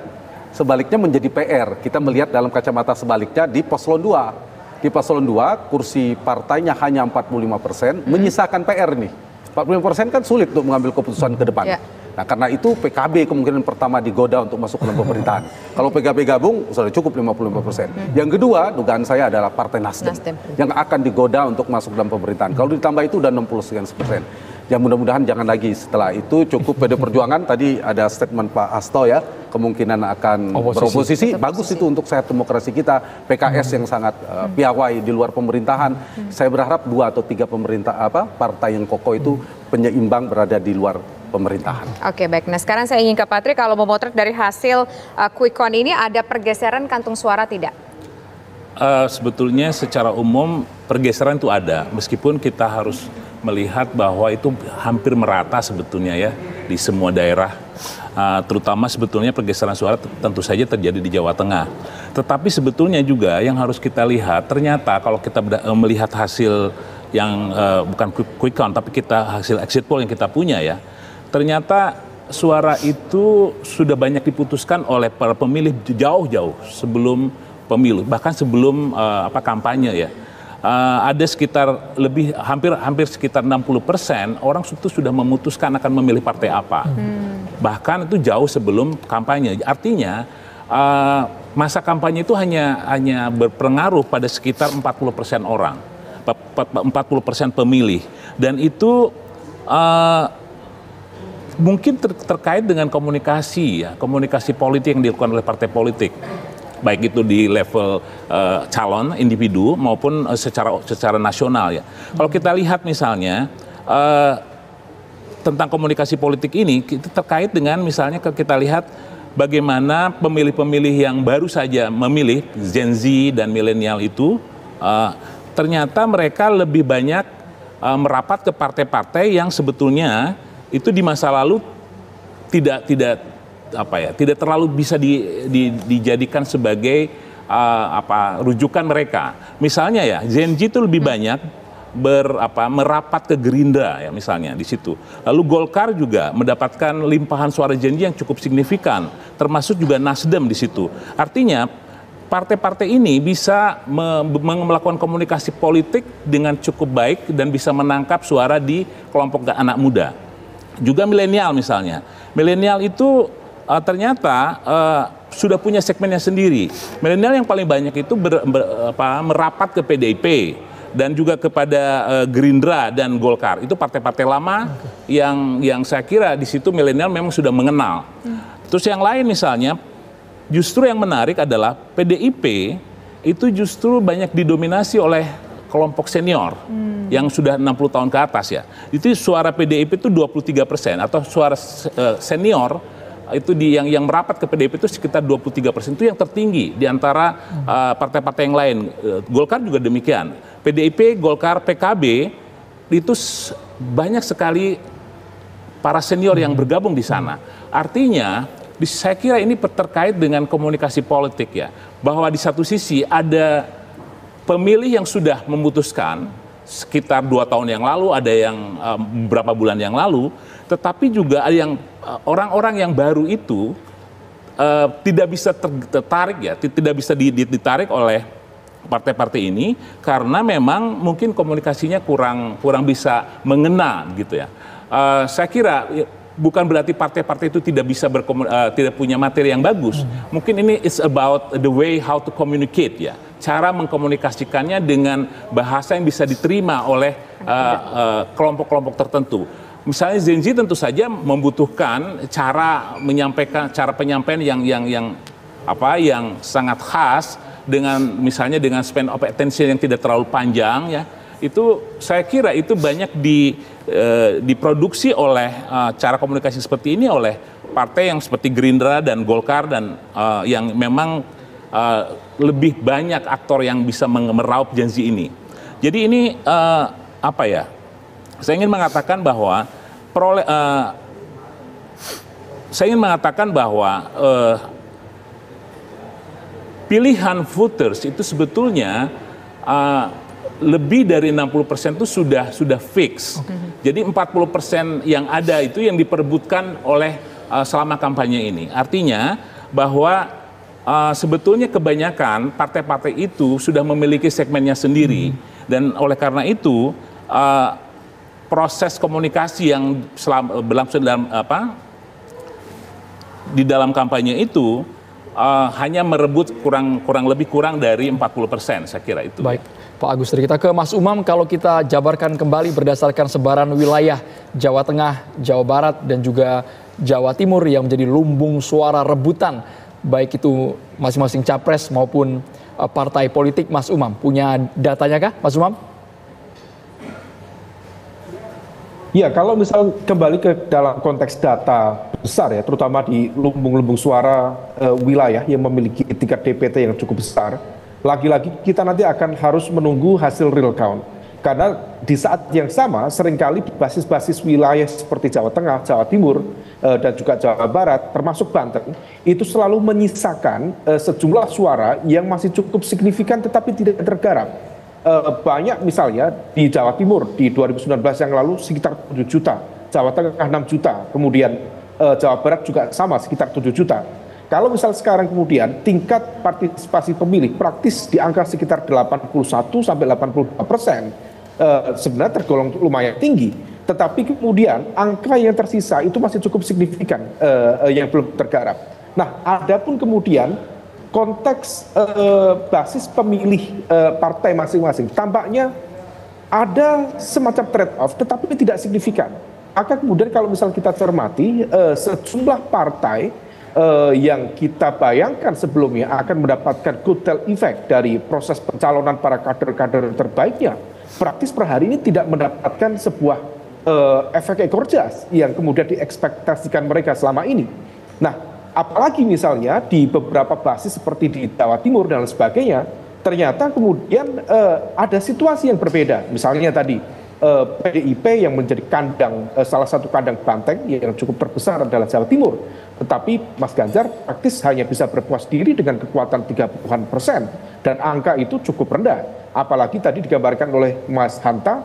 menjadi PR. Kita melihat dalam kacamata sebaliknya di Paslon 2. Di Paslon 2, kursi partainya hanya 45%, menyisakan PR nih. 45% kan sulit untuk mengambil keputusan ke depan. Nah, karena itu PKB kemungkinan pertama digoda untuk masuk ke dalam pemerintahan. Kalau PKB gabung, sudah cukup 55%. Yang kedua, dugaan saya adalah Partai Nasdem yang akan digoda untuk masuk dalam pemerintahan. Kalau ditambah itu udah 60%. Ya mudah-mudahan jangan lagi setelah itu cukup PD Perjuangan. Tadi ada statement Pak Hasto ya, kemungkinan akan beroposisi. Bagus itu untuk sehat demokrasi kita. PKS yang sangat piawai di luar pemerintahan. Saya berharap 2 atau 3 partai yang kokoh itu penyeimbang berada di luar pemerintahan. Oke, baik. Nah, sekarang saya ingin ke Patri, kalau memotret dari hasil quick count ini ada pergeseran kantung suara tidak? Sebetulnya secara umum pergeseran itu ada, meskipun kita harus melihat bahwa itu hampir merata sebetulnya ya di semua daerah. Terutama sebetulnya pergeseran suara tentu saja terjadi di Jawa Tengah. Tetapi sebetulnya juga yang harus kita lihat, ternyata kalau kita melihat hasil yang bukan quick count, tapi hasil exit poll yang kita punya ya, ternyata suara itu sudah banyak diputuskan oleh para pemilih jauh-jauh sebelum pemilu, bahkan sebelum kampanye ya. Ada sekitar hampir sekitar 60% orang itu sudah memutuskan akan memilih partai apa. Bahkan itu jauh sebelum kampanye. Artinya masa kampanye itu hanya berpengaruh pada sekitar 40% orang, 40% pemilih. Dan itu mungkin terkait dengan komunikasi politik yang dilakukan oleh partai politik, baik itu di level calon individu maupun secara nasional ya. Kalau kita lihat misalnya tentang komunikasi politik ini, itu terkait dengan misalnya kita lihat bagaimana pemilih-pemilih yang baru saja memilih, Gen Z dan milenial itu ternyata mereka lebih banyak merapat ke partai-partai yang sebetulnya itu di masa lalu tidak terlalu bisa dijadikan sebagai rujukan mereka. Misalnya ya, Gen Z itu lebih banyak merapat ke Gerindra ya misalnya di situ. Lalu Golkar juga mendapatkan limpahan suara Gen Z yang cukup signifikan, termasuk juga Nasdem di situ. Artinya partai-partai ini bisa melakukan komunikasi politik dengan cukup baik dan bisa menangkap suara di kelompok anak muda. Juga milenial misalnya. Milenial itu ternyata sudah punya segmennya sendiri. Milenial yang paling banyak itu merapat ke PDIP, dan juga kepada Gerindra dan Golkar. Itu partai-partai lama yang saya kira di situ milenial memang sudah mengenal. Terus yang lain misalnya, justru yang menarik adalah PDIP itu justru banyak didominasi oleh kelompok senior yang sudah 60 tahun ke atas ya. Itu suara PDIP itu 23% atau suara senior itu yang merapat ke PDIP itu sekitar 23%, itu yang tertinggi di antara partai-partai yang lain. Golkar juga demikian. PDIP, Golkar, PKB itu banyak sekali para senior yang bergabung di sana. Artinya saya kira ini terkait dengan komunikasi politik ya, bahwa di satu sisi ada pemilih yang sudah memutuskan sekitar 2 tahun yang lalu, ada yang beberapa bulan yang lalu, tetapi juga ada yang orang-orang yang baru itu tidak bisa tertarik ya, tidak bisa ditarik oleh partai-partai ini karena memang mungkin komunikasinya kurang bisa mengena gitu ya. Saya kira bukan berarti partai-partai itu tidak bisa tidak punya materi yang bagus. Mungkin ini is about the way how to communicate ya. Cara mengkomunikasikannya dengan bahasa yang bisa diterima oleh kelompok-kelompok tertentu. Misalnya Gen Z tentu saja membutuhkan cara penyampaian yang sangat khas dengan misalnya dengan span of attention yang tidak terlalu panjang ya. Itu saya kira itu banyak diproduksi oleh cara komunikasi seperti ini oleh partai yang seperti Gerindra dan Golkar dan yang memang lebih banyak aktor yang bisa meraup Gen Z ini. Jadi ini apa ya? Saya ingin mengatakan bahwa pilihan voters itu sebetulnya lebih dari 60% itu sudah fix. Jadi 40% yang ada itu yang diperebutkan oleh selama kampanye ini. Artinya bahwa sebetulnya kebanyakan partai-partai itu sudah memiliki segmennya sendiri dan oleh karena itu proses komunikasi yang berlangsung di dalam kampanye itu hanya merebut kurang dari 40%, saya kira itu. Baik, Pak Agus, kita ke Mas Umam. Kalau kita jabarkan kembali berdasarkan sebaran wilayah Jawa Tengah, Jawa Barat, dan juga Jawa Timur yang menjadi lumbung suara rebutan, baik itu masing-masing capres maupun partai politik, Mas Umam punya datanya kah, Mas Umam? Ya, kalau misal kembali ke dalam konteks data besar ya, terutama di lumbung-lumbung suara wilayah yang memiliki tingkat DPT yang cukup besar, lagi-lagi kita nanti akan harus menunggu hasil real count. Karena di saat yang sama seringkali basis-basis wilayah seperti Jawa Tengah, Jawa Timur, dan juga Jawa Barat, termasuk Banten, itu selalu menyisakan sejumlah suara yang masih cukup signifikan tetapi tidak tergarap. Banyak misalnya di Jawa Timur di 2019 yang lalu sekitar 7 juta, Jawa Tengah 6 juta, kemudian Jawa Barat juga sama sekitar 7 juta. Kalau misal sekarang kemudian tingkat partisipasi pemilih praktis di angka sekitar 81-82%, sebenarnya tergolong lumayan tinggi, tetapi kemudian angka yang tersisa itu masih cukup signifikan yang belum tergarap. Nah, adapun kemudian konteks basis pemilih partai masing-masing tampaknya ada semacam trade-off tetapi tidak signifikan. Maka kemudian kalau misal kita cermati sejumlah partai yang kita bayangkan sebelumnya akan mendapatkan kotel efek dari proses pencalonan para kader-kader terbaiknya, praktis per hari ini tidak mendapatkan sebuah efek ekor jas yang kemudian diekspektasikan mereka selama ini. Nah, apalagi misalnya di beberapa basis seperti di Jawa Timur dan sebagainya, ternyata kemudian ada situasi yang berbeda. Misalnya tadi PDIP yang menjadi kandang, salah satu kandang banteng yang cukup terbesar adalah Jawa Timur. Tetapi Mas Ganjar praktis hanya bisa berpuas diri dengan kekuatan 30-an% dan angka itu cukup rendah. Apalagi tadi digambarkan oleh Mas Hanta,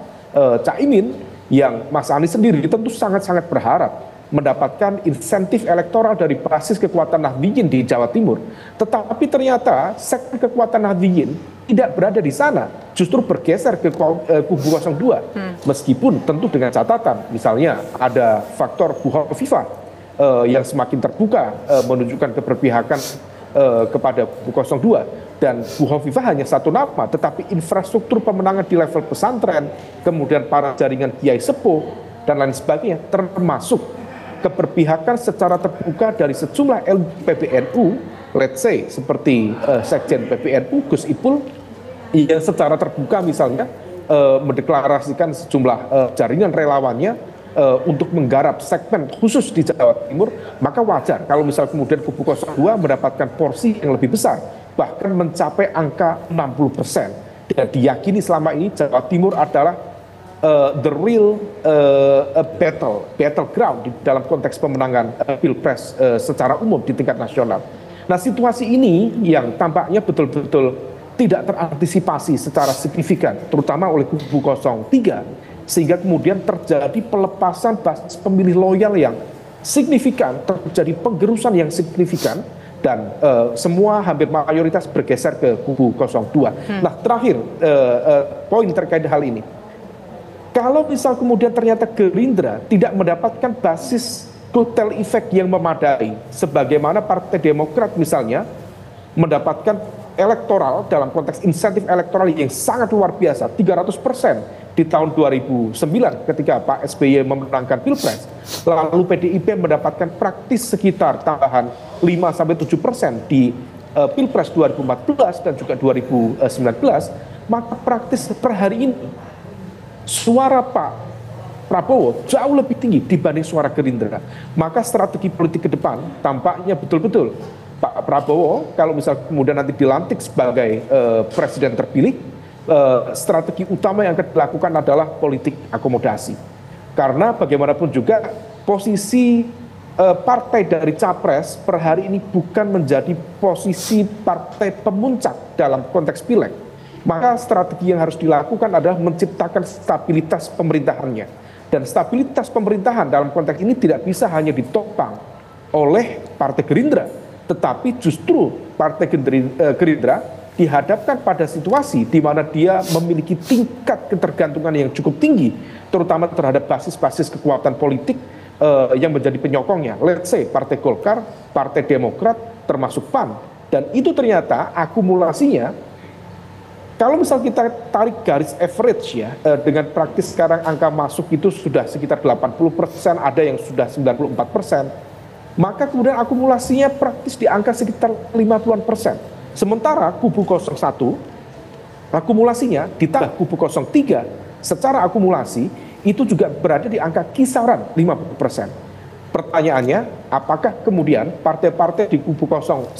Caimin yang Mas Anies sendiri tentu sangat-sangat berharap mendapatkan insentif elektoral dari basis kekuatan Nahdliyin di Jawa Timur. Tetapi ternyata segmen kekuatan Nahdliyin tidak berada di sana, justru bergeser ke kubu 02. Meskipun tentu dengan catatan, misalnya ada faktor Bu Hovifah yang semakin terbuka menunjukkan keberpihakan kepada kubu 02. Dan Bu Hovifah hanya satu nama, tetapi infrastruktur pemenangan di level pesantren, kemudian para jaringan kiai sepuh, dan lain sebagainya, termasuk keberpihakan secara terbuka dari sejumlah elit PBNU, let's say seperti Sekjen PBNU Gus Ipul, yang secara terbuka misalnya mendeklarasikan sejumlah jaringan relawannya untuk menggarap segmen khusus di Jawa Timur, maka wajar kalau misal kemudian kubu 02 mendapatkan porsi yang lebih besar, bahkan mencapai angka 60%. Dan diyakini selama ini Jawa Timur adalah the real battleground di dalam konteks pemenangan pilpres secara umum di tingkat nasional. Nah, situasi ini yang tampaknya betul-betul tidak terantisipasi secara signifikan, terutama oleh kubu 03, sehingga kemudian terjadi pelepasan basis pemilih loyal yang signifikan, terjadi penggerusan yang signifikan, dan semua hampir mayoritas bergeser ke kubu 02. Nah, terakhir poin terkait hal ini. Kalau misal kemudian ternyata Gerindra tidak mendapatkan basis kotel efek yang memadai, sebagaimana Partai Demokrat misalnya mendapatkan elektoral dalam konteks insentif elektoral yang sangat luar biasa, 300% di tahun 2009 ketika Pak SBY memenangkan Pilpres, lalu PDIP mendapatkan praktis sekitar tambahan 5-7% di Pilpres 2014 dan juga 2019, maka praktis per hari ini suara Pak Prabowo jauh lebih tinggi dibanding suara Gerindra. Maka strategi politik ke depan tampaknya betul-betul Pak Prabowo kalau misal kemudian nanti dilantik sebagai presiden terpilih, strategi utama yang akan dilakukan adalah politik akomodasi. Karena bagaimanapun juga posisi partai dari capres per hari ini bukan menjadi posisi partai pemuncak dalam konteks pileg. Maka strategi yang harus dilakukan adalah menciptakan stabilitas pemerintahannya. Dan stabilitas pemerintahan dalam konteks ini tidak bisa hanya ditopang oleh Partai Gerindra, tetapi justru Partai Gerindra dihadapkan pada situasi di mana dia memiliki tingkat ketergantungan yang cukup tinggi, terutama terhadap basis-basis kekuatan politik yang menjadi penyokongnya. Let's say Partai Golkar, Partai Demokrat, termasuk PAN. Dan itu ternyata akumulasinya, kalau misal kita tarik garis average ya, dengan praktis sekarang angka masuk itu sudah sekitar 80%, ada yang sudah 94%, maka kemudian akumulasinya praktis di angka sekitar 50-an%. Sementara kubu 01 akumulasinya ditambah kubu 03 secara akumulasi itu juga berada di angka kisaran 50%. Pertanyaannya, apakah kemudian partai-partai di kubu 01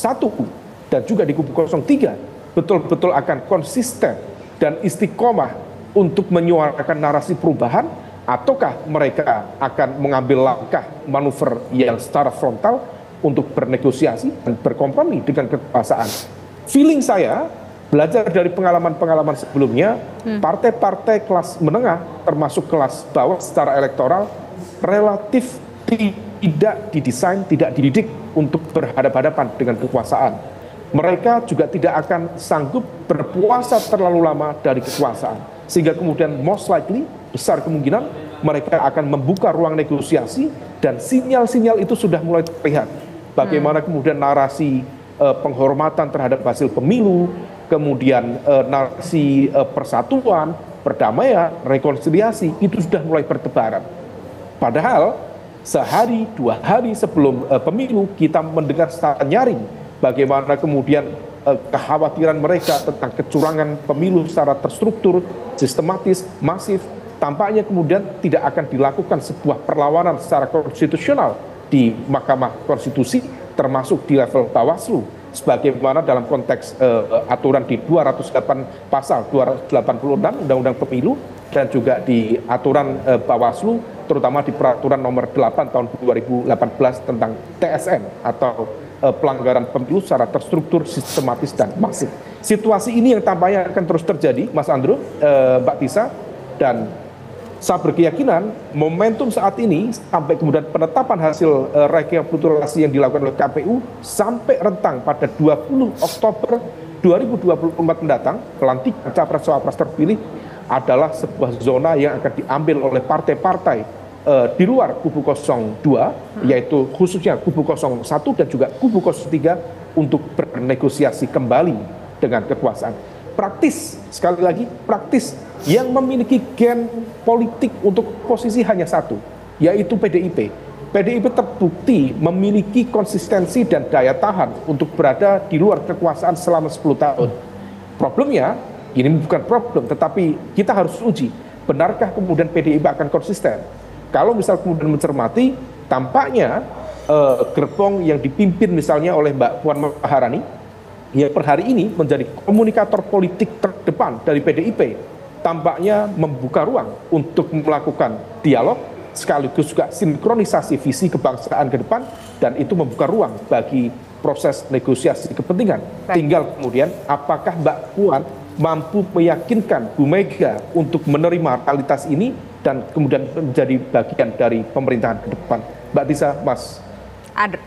dan juga di kubu 03 betul-betul akan konsisten dan istiqomah untuk menyuarakan narasi perubahan, ataukah mereka akan mengambil langkah manuver yang secara frontal untuk bernegosiasi dan berkompromi dengan kekuasaan? Feeling saya, belajar dari pengalaman-pengalaman sebelumnya, partai-partai kelas menengah, termasuk kelas bawah secara elektoral, relatif tidak didesain, tidak dididik untuk berhadapan-hadapan dengan kekuasaan. Mereka juga tidak akan sanggup berpuasa terlalu lama dari kekuasaan. Sehingga kemudian most likely, besar kemungkinan, mereka akan membuka ruang negosiasi, dan sinyal-sinyal itu sudah mulai terlihat. Bagaimana kemudian narasi penghormatan terhadap hasil pemilu, kemudian narasi persatuan, perdamaian, rekonsiliasi, itu sudah mulai bertebaran. Padahal sehari, 2 hari sebelum pemilu kita mendengar secara nyaring bagaimana kemudian kekhawatiran mereka tentang kecurangan pemilu secara terstruktur, sistematis, masif, tampaknya kemudian tidak akan dilakukan sebuah perlawanan secara konstitusional di Mahkamah Konstitusi, termasuk di level Bawaslu, sebagaimana dalam konteks aturan di 208 pasal 286 Undang-Undang Pemilu, dan juga di aturan Bawaslu, terutama di peraturan nomor 8 tahun 2018 tentang TSN atau pelanggaran pemilu secara terstruktur, sistematis, dan masif. Situasi ini yang tampaknya akan terus terjadi, Mas Andrew, Mbak Tisa, dan saya berkeyakinan momentum saat ini sampai kemudian penetapan hasil rekapitulasi yang dilakukan oleh KPU sampai rentang pada 20 Oktober 2024 mendatang, pelantikan capres-cawapres terpilih adalah sebuah zona yang akan diambil oleh partai-partai di luar kubu 02, yaitu khususnya kubu 01 dan juga kubu 03 untuk bernegosiasi kembali dengan kekuasaan. Praktis, sekali lagi praktis, yang memiliki gen politik untuk posisi hanya satu, yaitu PDIP. PDIP terbukti memiliki konsistensi dan daya tahan untuk berada di luar kekuasaan selama 10 tahun. Problemnya, ini bukan problem, tetapi kita harus uji, benarkah kemudian PDIP akan konsisten? Kalau misal kemudian mencermati, tampaknya gerbong yang dipimpin misalnya oleh Mbak Puan Maharani, ya per hari ini menjadi komunikator politik terdepan dari PDIP, tampaknya membuka ruang untuk melakukan dialog, sekaligus juga sinkronisasi visi kebangsaan ke depan, dan itu membuka ruang bagi proses negosiasi kepentingan. Tinggal kemudian apakah Mbak Puan mampu meyakinkan Bu Mega untuk menerima realitas ini dan kemudian menjadi bagian dari pemerintahan ke depan. Mbak Tisa, Mas.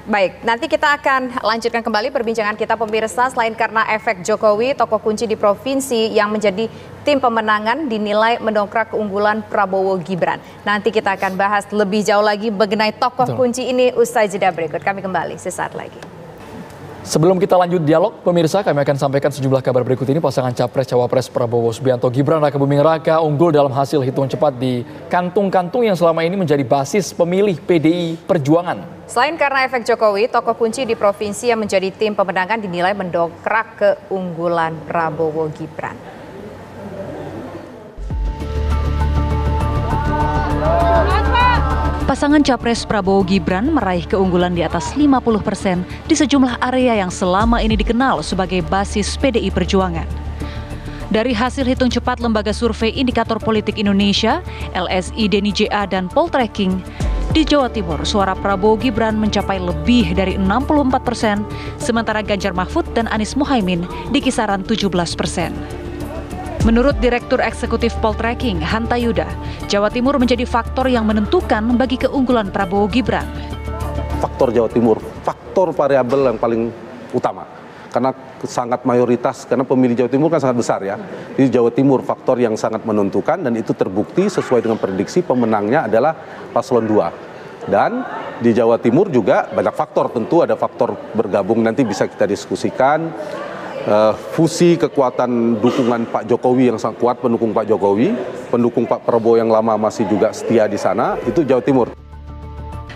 Baik, nanti kita akan lanjutkan kembali perbincangan kita pemirsa. Selain karena efek Jokowi, tokoh kunci di provinsi yang menjadi tim pemenangan dinilai mendongkrak keunggulan Prabowo Gibran. Nanti kita akan bahas lebih jauh lagi mengenai tokoh kunci ini usai jeda berikut. Kami kembali sesaat lagi. Sebelum kita lanjut dialog, pemirsa, kami akan sampaikan sejumlah kabar berikut ini. Pasangan Capres-Cawapres Prabowo Subianto Gibran Raka Buming Raka unggul dalam hasil hitung cepat di kantung-kantung yang selama ini menjadi basis pemilih PDI Perjuangan. Selain karena efek Jokowi, tokoh kunci di provinsi yang menjadi tim pemenangan dinilai mendongkrak keunggulan Prabowo Gibran. Pasangan Capres Prabowo Gibran meraih keunggulan di atas 50% di sejumlah area yang selama ini dikenal sebagai basis PDI Perjuangan. Dari hasil hitung cepat Lembaga Survei Indikator Politik Indonesia, LSI Deni JA dan Poltreking, di Jawa Timur suara Prabowo Gibran mencapai lebih dari 64%, sementara Ganjar Mahfud dan Anies Muhaimin di kisaran 17%. Menurut Direktur Eksekutif Poltreking, Hanta Yuda, Jawa Timur menjadi faktor yang menentukan bagi keunggulan Prabowo Gibran. Faktor Jawa Timur, faktor variabel yang paling utama. Karena sangat mayoritas, karena pemilih Jawa Timur kan sangat besar ya. Di Jawa Timur faktor yang sangat menentukan dan itu terbukti sesuai dengan prediksi pemenangnya adalah Paslon 2. Dan di Jawa Timur juga banyak faktor, tentu ada faktor bergabung nanti bisa kita diskusikan. Fusi kekuatan dukungan Pak Jokowi yang sangat kuat, pendukung Pak Jokowi, pendukung Pak Prabowo yang lama masih juga setia di sana, itu Jawa Timur.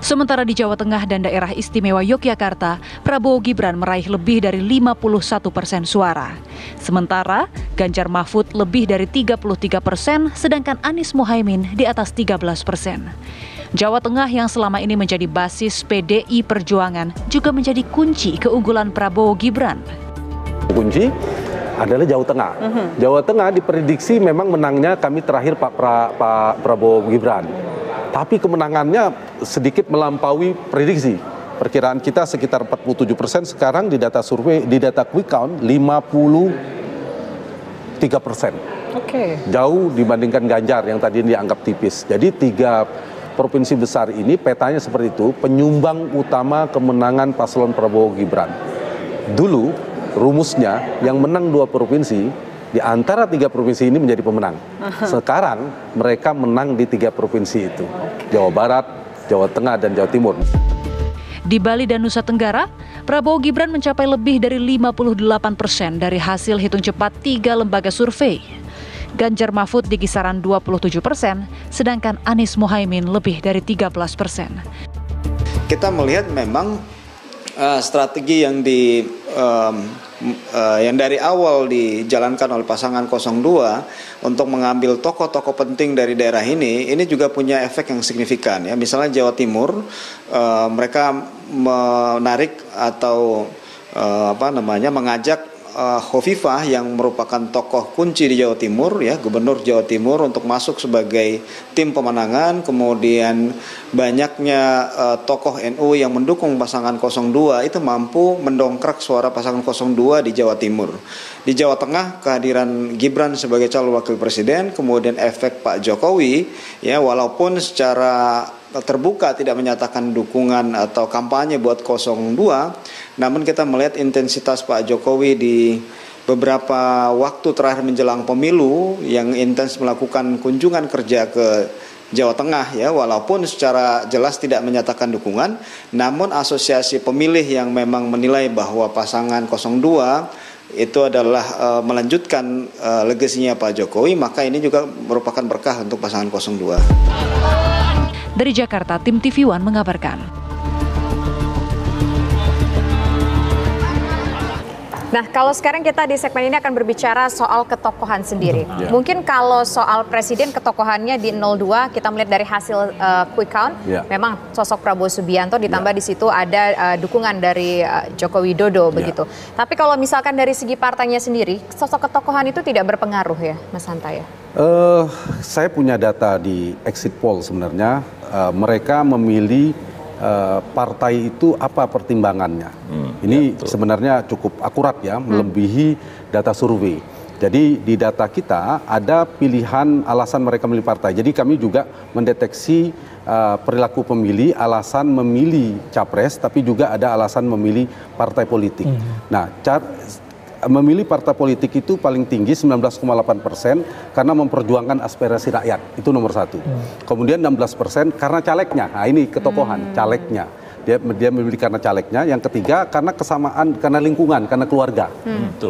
Sementara di Jawa Tengah dan daerah istimewa Yogyakarta, Prabowo Gibran meraih lebih dari 51% suara. Sementara Ganjar Mahfud lebih dari 33%, sedangkan Anies Muhaimin di atas 13%. Jawa Tengah yang selama ini menjadi basis PDI Perjuangan juga menjadi kunci keunggulan Prabowo Gibran. Kunci adalah Jawa Tengah. Jawa Tengah diprediksi memang menangnya kami terakhir Pak Prabowo Gibran. Tapi kemenangannya sedikit melampaui prediksi. Perkiraan kita sekitar 47%, sekarang di data survei, di data quick count 53%. Jauh dibandingkan Ganjar yang tadi dianggap tipis. Jadi 3 provinsi besar ini petanya seperti itu, penyumbang utama kemenangan paslon Prabowo Gibran. Dulu rumusnya yang menang 2 provinsi, di antara 3 provinsi ini menjadi pemenang. Sekarang mereka menang di 3 provinsi itu, Jawa Barat, Jawa Tengah, dan Jawa Timur. Di Bali dan Nusa Tenggara, Prabowo Gibran mencapai lebih dari 58% dari hasil hitung cepat 3 lembaga survei. Ganjar Mahfud di kisaran 27%, sedangkan Anies Muhaimin lebih dari 13%. Kita melihat memang strategi yang dari awal dijalankan oleh pasangan 02 untuk mengambil tokoh-tokoh penting dari daerah ini juga punya efek yang signifikan ya. Misalnya Jawa Timur, mereka menarik atau mengajak Khofifah yang merupakan tokoh kunci di Jawa Timur ya, Gubernur Jawa Timur, untuk masuk sebagai tim pemenangan. Kemudian banyaknya tokoh NU yang mendukung pasangan 02 itu mampu mendongkrak suara pasangan 02 di Jawa Timur. Di Jawa Tengah, kehadiran Gibran sebagai calon wakil presiden, kemudian efek Pak Jokowi ya, walaupun secara terbuka tidak menyatakan dukungan atau kampanye buat 02, namun kita melihat intensitas Pak Jokowi di beberapa waktu terakhir menjelang pemilu yang intens melakukan kunjungan kerja ke Jawa Tengah ya, walaupun secara jelas tidak menyatakan dukungan, namun asosiasi pemilih yang memang menilai bahwa pasangan 02 itu adalah melanjutkan legasinya Pak Jokowi, maka ini juga merupakan berkah untuk pasangan 02. Dari Jakarta, tim TV One mengabarkan. Nah, kalau sekarang kita di segmen ini akan berbicara soal ketokohan sendiri. Mungkin kalau soal presiden ketokohannya di 02, kita melihat dari hasil quick count, memang sosok Prabowo Subianto ditambah di situ ada dukungan dari Joko Widodo begitu. Tapi kalau misalkan dari segi partainya sendiri, sosok ketokohan itu tidak berpengaruh ya, Mas Hanta ya? Saya punya data di exit poll sebenarnya, mereka memilih partai itu apa pertimbangannya. Ini sebenarnya cukup akurat ya, melebihi data survei. Jadi di data kita ada pilihan alasan mereka memilih partai. Jadi kami juga mendeteksi perilaku pemilih, alasan memilih capres, tapi juga ada alasan memilih partai politik. Nah, memilih partai politik itu paling tinggi 19,8% karena memperjuangkan aspirasi rakyat, itu nomor 1. Kemudian 16% karena calegnya. Nah, ini ketokohan calegnya. Dia memilih karena calegnya. Yang ketiga karena kesamaan, karena lingkungan, karena keluarga.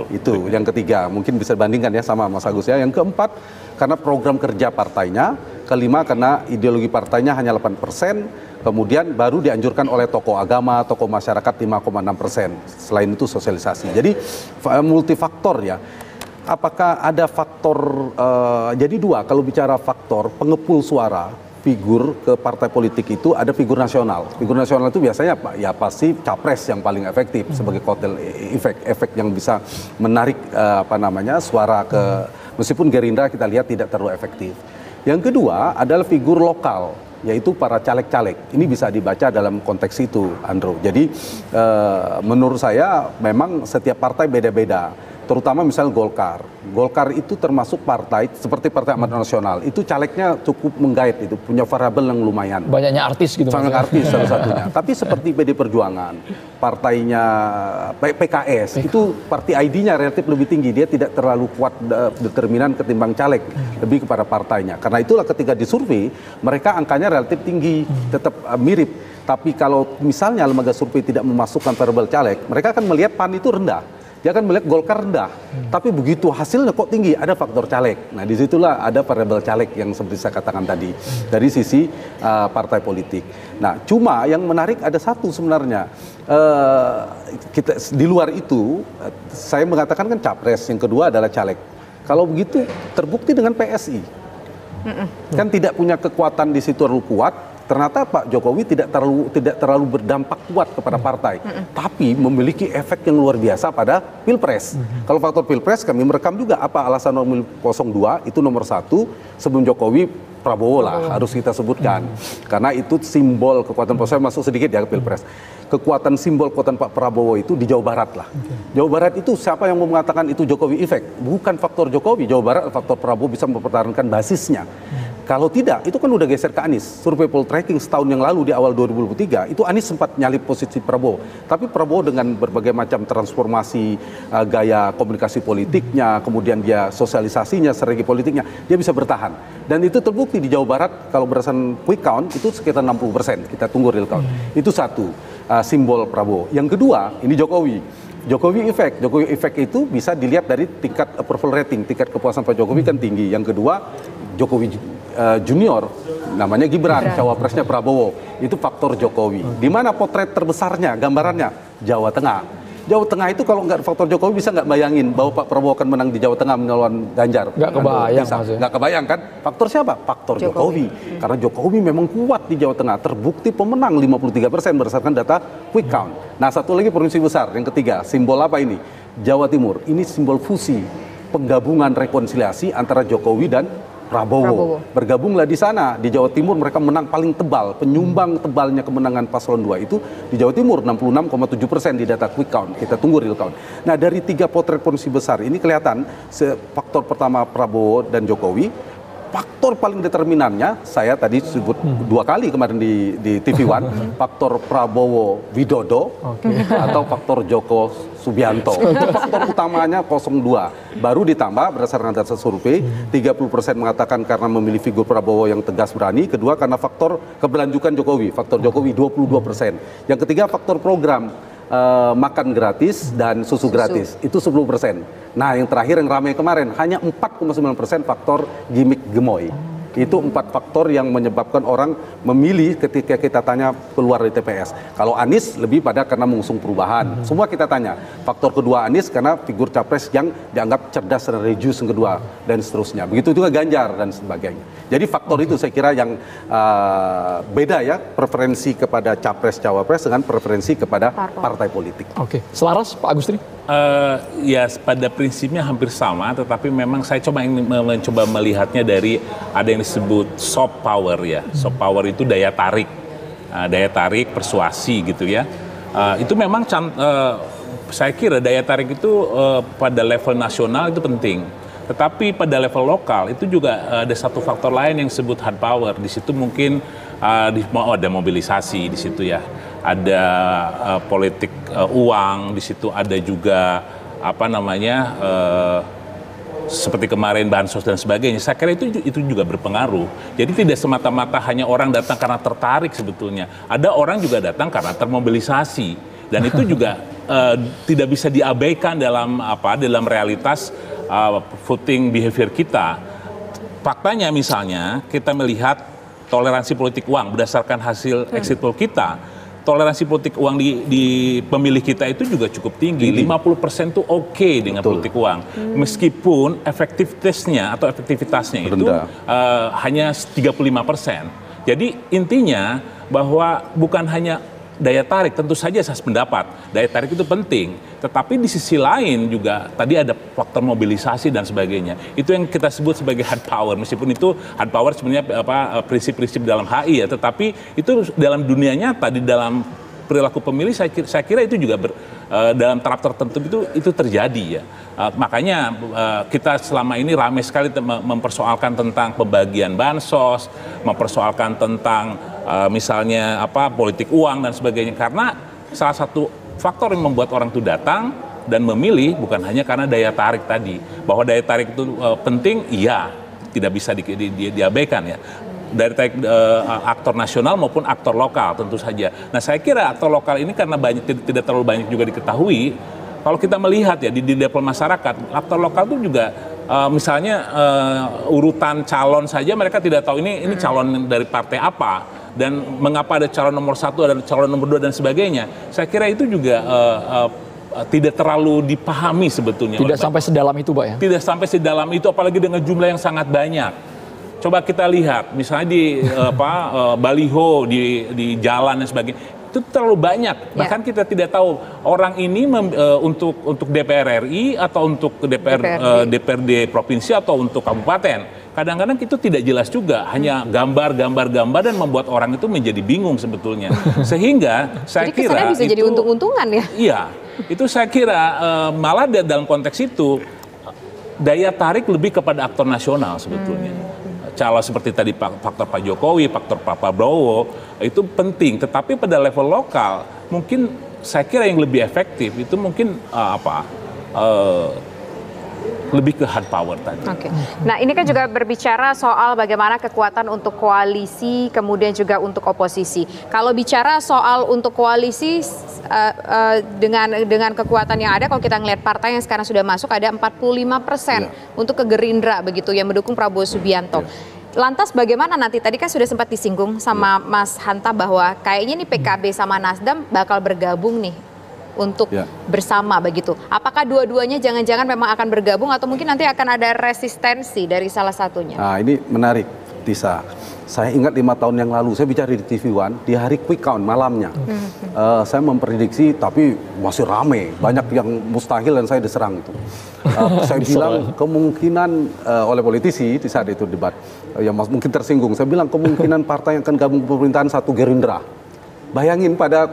Itu yang ketiga. Mungkin bisa bandingkan ya sama Mas Agus ya. Yang keempat karena program kerja partainya. Kelima karena ideologi partainya hanya 8%. Kemudian baru dianjurkan oleh tokoh agama, tokoh masyarakat 5,6%. Selain itu sosialisasi. Jadi multifaktor ya. Apakah ada faktor, jadi dua, kalau bicara faktor pengepul suara, figur ke partai politik itu ada figur nasional. Figur nasional itu biasanya ya pasti capres yang paling efektif sebagai kotel efek yang bisa menarik suara ke, meskipun Gerindra kita lihat tidak terlalu efektif. Yang kedua adalah figur lokal, yaitu para caleg-caleg. Ini bisa dibaca dalam konteks itu, Andrew. Jadi menurut saya memang setiap partai beda-beda. Terutama misalnya Golkar. Golkar itu termasuk partai seperti Partai Amanat Nasional. Itu calegnya cukup menggait, itu punya variabel yang lumayan. Banyaknya artis gitu. Sangat artis salah satunya. Tapi seperti PD Perjuangan, partainya PKS, itu partai ID-nya relatif lebih tinggi. Dia tidak terlalu kuat determinan ketimbang caleg, lebih kepada partainya. Karena itulah ketika disurvei, mereka angkanya relatif tinggi, tetap mirip. Tapi kalau misalnya lembaga survei tidak memasukkan variabel caleg, mereka akan melihat PAN itu rendah. Dia akan melihat Golkar rendah, tapi begitu hasilnya kok tinggi, ada faktor caleg. Nah, disitulah ada variabel caleg yang seperti saya katakan tadi, dari sisi partai politik. Nah, cuma yang menarik ada satu sebenarnya, kita di luar itu, saya mengatakan kan capres, yang kedua adalah caleg. Kalau begitu terbukti dengan PSI, kan tidak punya kekuatan di situ terlalu kuat. Ternyata Pak Jokowi tidak terlalu berdampak kuat kepada partai, tapi memiliki efek yang luar biasa pada Pilpres. Kalau faktor Pilpres kami merekam juga apa alasan nomor 02 itu nomor 1 sebelum Jokowi, Prabowo lah harus kita sebutkan, karena itu simbol kekuatan. Saya masuk sedikit ya ke Pilpres. Kekuatan simbol kekuatan Pak Prabowo itu di Jawa Barat lah. Jawa Barat itu siapa yang mau mengatakan itu Jokowi efek? Bukan faktor Jokowi, Jawa Barat faktor Prabowo bisa mempertahankan basisnya. Kalau tidak, itu kan udah geser ke Anies. Survei poltreking setahun yang lalu di awal 2023, itu Anies sempat nyalip posisi Prabowo. Tapi Prabowo dengan berbagai macam transformasi gaya komunikasi politiknya, kemudian dia sosialisasinya, strategi politiknya, dia bisa bertahan. Dan itu terbukti di Jawa Barat, kalau berdasarkan quick count, itu sekitar 60%. Kita tunggu real count. Itu satu, simbol Prabowo. Yang kedua, ini Jokowi. Jokowi efek itu bisa dilihat dari tingkat approval rating, tingkat kepuasan Pak Jokowi kan tinggi. Yang kedua, Jokowi Junior, namanya Gibran, cawapresnya Prabowo, itu faktor Jokowi. Di mana potret terbesarnya, gambarannya? Jawa Tengah. Jawa Tengah itu kalau nggak faktor Jokowi bisa nggak bayangin bahwa Pak Prabowo akan menang di Jawa Tengah melawan Ganjar. Nggak kebayang, nggak kebayang kan? Faktor siapa? Faktor Jokowi. Karena Jokowi memang kuat di Jawa Tengah, terbukti pemenang 53% berdasarkan data quick count. Nah, satu lagi provinsi besar, yang ketiga, simbol apa ini? Jawa Timur. Ini simbol fusi, penggabungan rekonsiliasi antara Jokowi dan Prabowo. Bergabunglah di sana. Di Jawa Timur mereka menang paling tebal. Penyumbang tebalnya kemenangan paslon 2 itu di Jawa Timur 66,7% di data quick count. Kita tunggu real count. Nah, dari 3 potret provinsi besar ini kelihatan faktor pertama Prabowo dan Jokowi. Faktor paling determinannya, saya tadi sebut 2 kali kemarin di TV One, faktor Prabowo Widodo atau faktor Joko Subianto. Itu faktor utamanya 02. Baru ditambah berdasarkan data survei, 30% mengatakan karena memilih figur Prabowo yang tegas berani. Kedua, karena faktor keberlanjutan Jokowi, faktor Jokowi 22%. Yang ketiga, faktor program. 18% makan gratis dan susu gratis. Itu 10%. Nah, yang terakhir yang ramai kemarin hanya 4,9% faktor gimmick gemoy. Itu 4 faktor yang menyebabkan orang memilih ketika kita tanya keluar dari TPS. Kalau Anies lebih pada karena mengusung perubahan. Semua kita tanya. Faktor kedua Anies karena figur capres yang dianggap cerdas dan religius yang kedua dan seterusnya. Begitu juga Ganjar dan sebagainya. Jadi faktor itu saya kira yang beda ya, preferensi kepada capres-cawapres dengan preferensi kepada partai politik. Oke, selaras Pak Agustri? Ya pada prinsipnya hampir sama, tetapi memang saya mencoba melihatnya dari ada yang disebut soft power ya. Soft power itu daya tarik, persuasi gitu ya. Itu memang saya kira daya tarik itu pada level nasional itu penting. Tetapi pada level lokal itu juga ada satu faktor lain yang disebut hard power. Di situ mungkin ada mobilisasi di situ ya. Ada politik uang, di situ ada juga seperti kemarin bansos dan sebagainya. Saya kira itu juga berpengaruh. Jadi tidak semata-mata hanya orang datang karena tertarik sebetulnya. Ada orang juga datang karena termobilisasi dan itu juga tidak bisa diabaikan dalam realitas voting behavior kita. Faktanya misalnya kita melihat toleransi politik uang berdasarkan hasil exit poll kita. Toleransi politik uang di pemilih kita itu juga cukup tinggi. 50% itu oke dengan politik uang. Meskipun efektivitasnya itu hanya 35%. Jadi intinya bahwa bukan hanya daya tarik, tentu saja saya sependapat. Daya tarik itu penting. Tetapi di sisi lain juga tadi ada faktor mobilisasi dan sebagainya. Itu yang kita sebut sebagai hard power. Meskipun itu hard power sebenarnya prinsip-prinsip dalam HI ya. Tetapi itu dalam dunia nyata, di dalam perilaku pemilih saya kira itu juga dalam taraf tertentu itu terjadi ya. Makanya kita selama ini ramai sekali mempersoalkan tentang pembagian bansos, mempersoalkan tentang misalnya politik uang dan sebagainya, karena salah satu faktor yang membuat orang itu datang dan memilih bukan hanya karena daya tarik tadi. Bahwa daya tarik itu penting, iya, tidak bisa diabaikan ya. Dari aktor nasional maupun aktor lokal tentu saja. Nah saya kira aktor lokal ini karena tidak terlalu banyak juga diketahui. Kalau kita melihat ya di level masyarakat, aktor lokal itu juga misalnya urutan calon saja mereka tidak tahu ini calon dari partai apa dan mengapa ada calon nomor 1, ada calon nomor 2 dan sebagainya. Saya kira itu juga tidak terlalu dipahami sebetulnya. Tidak sampai sedalam itu, Pak ya? Tidak sampai sedalam itu, apalagi dengan jumlah yang sangat banyak. Coba kita lihat, misalnya di baliho di jalan dan sebagainya, itu terlalu banyak. Bahkan kita tidak tahu orang ini untuk DPR RI atau untuk DPRD provinsi atau untuk kabupaten. Kadang-kadang itu tidak jelas juga, hanya gambar dan membuat orang itu menjadi bingung sebetulnya. Sehingga saya kira bisa jadi untung-untungan ya. Iya, itu saya kira malah dalam konteks itu daya tarik lebih kepada aktor nasional sebetulnya. Calon seperti tadi faktor Pak Jokowi, faktor Pak Prabowo itu penting, tetapi pada level lokal mungkin saya kira yang lebih efektif itu mungkin lebih ke hard power tadi. Oke. Nah ini kan juga berbicara soal bagaimana kekuatan untuk koalisi, kemudian juga untuk oposisi. Kalau bicara soal untuk koalisi dengan kekuatan yang ada, kalau kita ngelihat partai yang sekarang sudah masuk ada 45% untuk ke Gerindra begitu yang mendukung Prabowo Subianto. Lantas bagaimana nanti? Tadi kan sudah sempat disinggung sama Mas Hanta bahwa kayaknya nih PKB sama Nasdem bakal bergabung nih untuk bersama begitu. Apakah dua-duanya jangan-jangan memang akan bergabung atau mungkin nanti akan ada resistensi dari salah satunya? Nah ini menarik, Tisa. Saya ingat 5 tahun yang lalu saya bicara di TV One di hari quick count malamnya. Saya memprediksi tapi masih rame, banyak yang mustahil dan saya diserang itu. Saya bilang kemungkinan oleh politisi di saat itu debat yang mungkin tersinggung. Saya bilang kemungkinan partai yang akan gabung pemerintahan satu Gerindra. Bayangin pada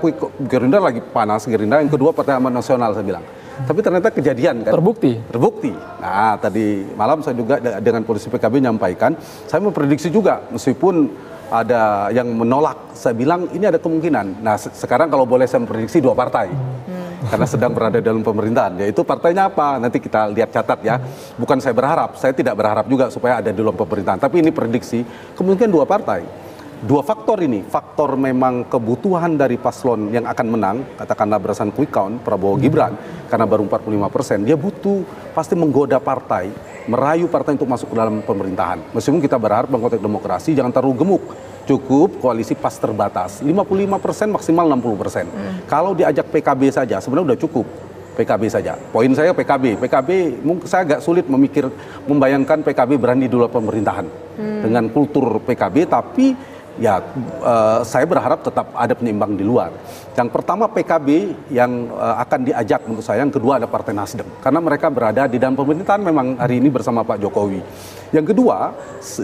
Gerindra lagi panas, Gerindra yang kedua Partai Amanat Nasional saya bilang. Tapi ternyata kejadian kan. Terbukti. Nah tadi malam saya juga dengan politisi PKB menyampaikan, saya memprediksi juga meskipun ada yang menolak, saya bilang ini ada kemungkinan. Nah sekarang kalau boleh saya memprediksi 2 partai. Karena sedang berada dalam pemerintahan, yaitu partainya apa? Nanti kita lihat catat ya. Bukan saya berharap, saya tidak berharap juga supaya ada di dalam pemerintahan. Tapi ini prediksi, kemungkinan 2 partai. dua faktor ini, faktor memang kebutuhan dari paslon yang akan menang, katakanlah berdasarkan quick count Prabowo Gibran, karena baru 45%, dia butuh pasti menggoda partai, merayu partai untuk masuk ke dalam pemerintahan. Meskipun kita berharap dalam konteks demokrasi jangan terlalu gemuk, cukup koalisi pas terbatas, 55% maksimal 60%. Kalau diajak PKB saja sebenarnya udah cukup. PKB saja. Poin saya PKB. Mungkin saya agak sulit membayangkan PKB berani di luar pemerintahan dengan kultur PKB, tapi ya saya berharap tetap ada penyeimbang di luar. Yang pertama PKB yang akan diajak menurut saya, yang kedua ada Partai Nasdem. Karena mereka berada di dalam pemerintahan memang hari ini bersama Pak Jokowi. Yang kedua,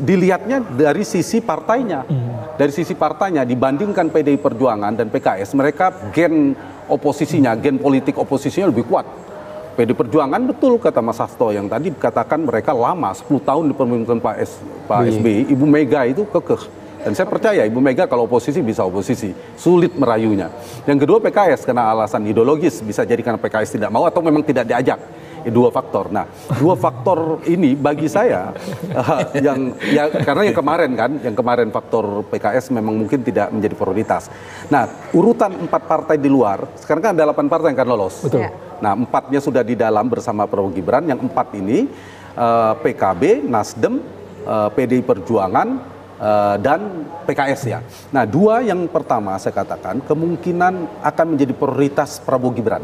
dilihatnya dari sisi partainya. Dari sisi partainya dibandingkan PDI Perjuangan dan PKS, mereka gen oposisinya, gen politik oposisinya lebih kuat. PDI Perjuangan betul kata Mas Hasto yang tadi katakan mereka lama 10 tahun di pemerintahan Pak SBY, Ibu Mega itu kekeh. Dan saya percaya Ibu Mega kalau oposisi bisa oposisi, sulit merayunya. Yang kedua PKS karena alasan ideologis, bisa jadi karena PKS tidak mau atau memang tidak diajak. Dua faktor. Nah, dua faktor ini bagi saya karena yang kemarin faktor PKS memang mungkin tidak menjadi prioritas. Nah, urutan 4 partai di luar, sekarang kan ada 8 partai yang akan lolos. Betul. Nah, 4-nya sudah di dalam bersama Prabowo Gibran, yang 4 ini PKB, Nasdem, PDI Perjuangan, dan PKS ya. Nah, 2 yang pertama saya katakan kemungkinan akan menjadi prioritas Prabowo Gibran.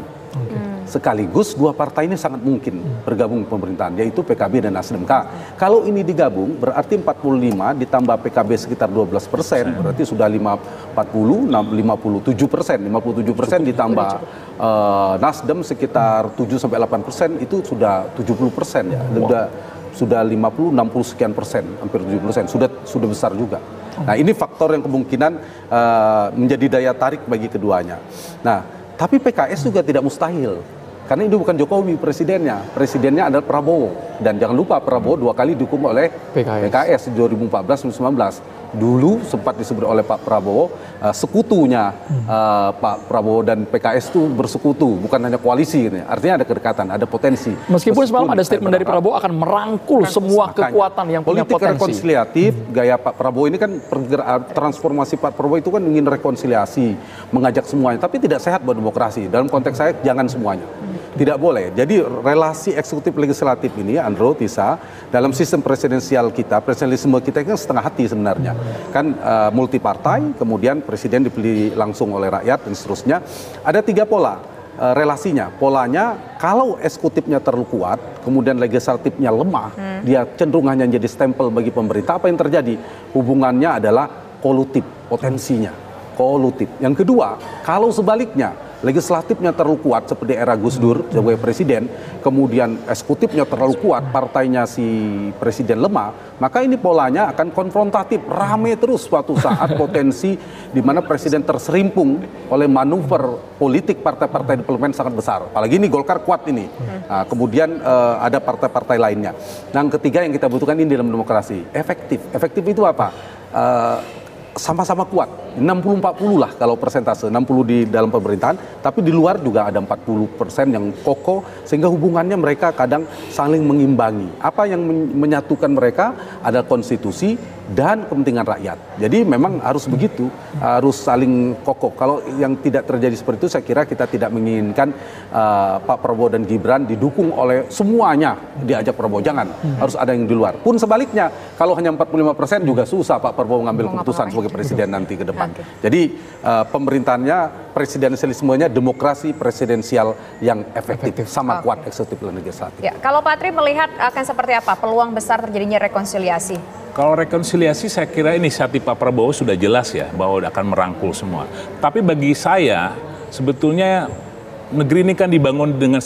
Sekaligus 2 partai ini sangat mungkin bergabung pemerintahan, yaitu PKB dan Nasdem. Kalau ini digabung berarti 45 ditambah PKB sekitar 12%, berarti sudah 57% ditambah Nasdem sekitar 7-8%, itu sudah 70% ya. Sudah 50-60 sekian persen, hampir 70%, sudah besar juga. Nah, ini faktor yang kemungkinan menjadi daya tarik bagi keduanya. Nah, tapi PKS juga tidak mustahil. Karena ini bukan Jokowi presidennya adalah Prabowo. Dan jangan lupa Prabowo 2 kali didukung oleh PKS 2014-2019. Dulu sempat disebut oleh Pak Prabowo sekutunya Pak Prabowo dan PKS itu bersekutu, bukan hanya koalisi. Artinya ada kedekatan, ada potensi. Meskipun semalam ada statement dari Prabowo akan merangkul semua kekuatan yang punya potensi. Politik rekonsiliatif, gaya Pak Prabowo ini kan transformasi Pak Prabowo itu kan ingin rekonsiliasi, mengajak semuanya, tapi tidak sehat buat demokrasi. Dalam konteks saya jangan semuanya. Tidak boleh. Jadi relasi eksekutif legislatif ini, Andro, Tisa, dalam sistem presidensial kita, presidensialisme kita kan setengah hati sebenarnya. Kan multi partai, kemudian presiden dipilih langsung oleh rakyat dan seterusnya. Ada 3 pola relasinya. Polanya kalau eksekutifnya terlalu kuat, kemudian legislatifnya lemah, dia cenderung hanya jadi stempel bagi pemerintah. Apa yang terjadi? Hubungannya adalah kolutif, potensinya kolutif. Yang kedua, kalau sebaliknya legislatifnya terlalu kuat seperti era Gus Dur sebagai presiden, kemudian eksekutifnya terlalu kuat, partainya si presiden lemah, maka ini polanya akan konfrontatif, rame terus suatu saat potensi di mana presiden terserimpung oleh manuver politik partai-partai di parlemen sangat besar. Apalagi ini Golkar kuat ini. Nah, kemudian ada partai-partai lainnya. Nah, yang ketiga yang kita butuhkan ini dalam demokrasi, efektif. Efektif itu apa? Sama-sama kuat, 60-40 lah kalau persentase, 60 di dalam pemerintahan, tapi di luar juga ada 40% yang kokoh, sehingga hubungannya mereka kadang saling mengimbangi. Apa yang menyatukan mereka adalah konstitusi dan kepentingan rakyat. Jadi memang harus begitu, harus saling kokoh. Kalau yang tidak terjadi seperti itu, saya kira kita tidak menginginkan Pak Prabowo dan Gibran didukung oleh semuanya diajak Prabowo. Jangan, harus ada yang di luar. Pun sebaliknya, kalau hanya 45% juga susah Pak Prabowo mengambil keputusan sebagai presiden nanti ke depan. Jadi pemerintahannya, presidensialismenya demokrasi presidensial yang efektif, sama kuat eksekutif dan legislatif. Ya, kalau Pak Tri melihat akan seperti apa peluang besar terjadinya rekonsiliasi? Kalau rekonsiliasi saya kira inisiatif Pak Prabowo sudah jelas ya bahwa akan merangkul semua. Tapi bagi saya sebetulnya negeri ini kan dibangun dengan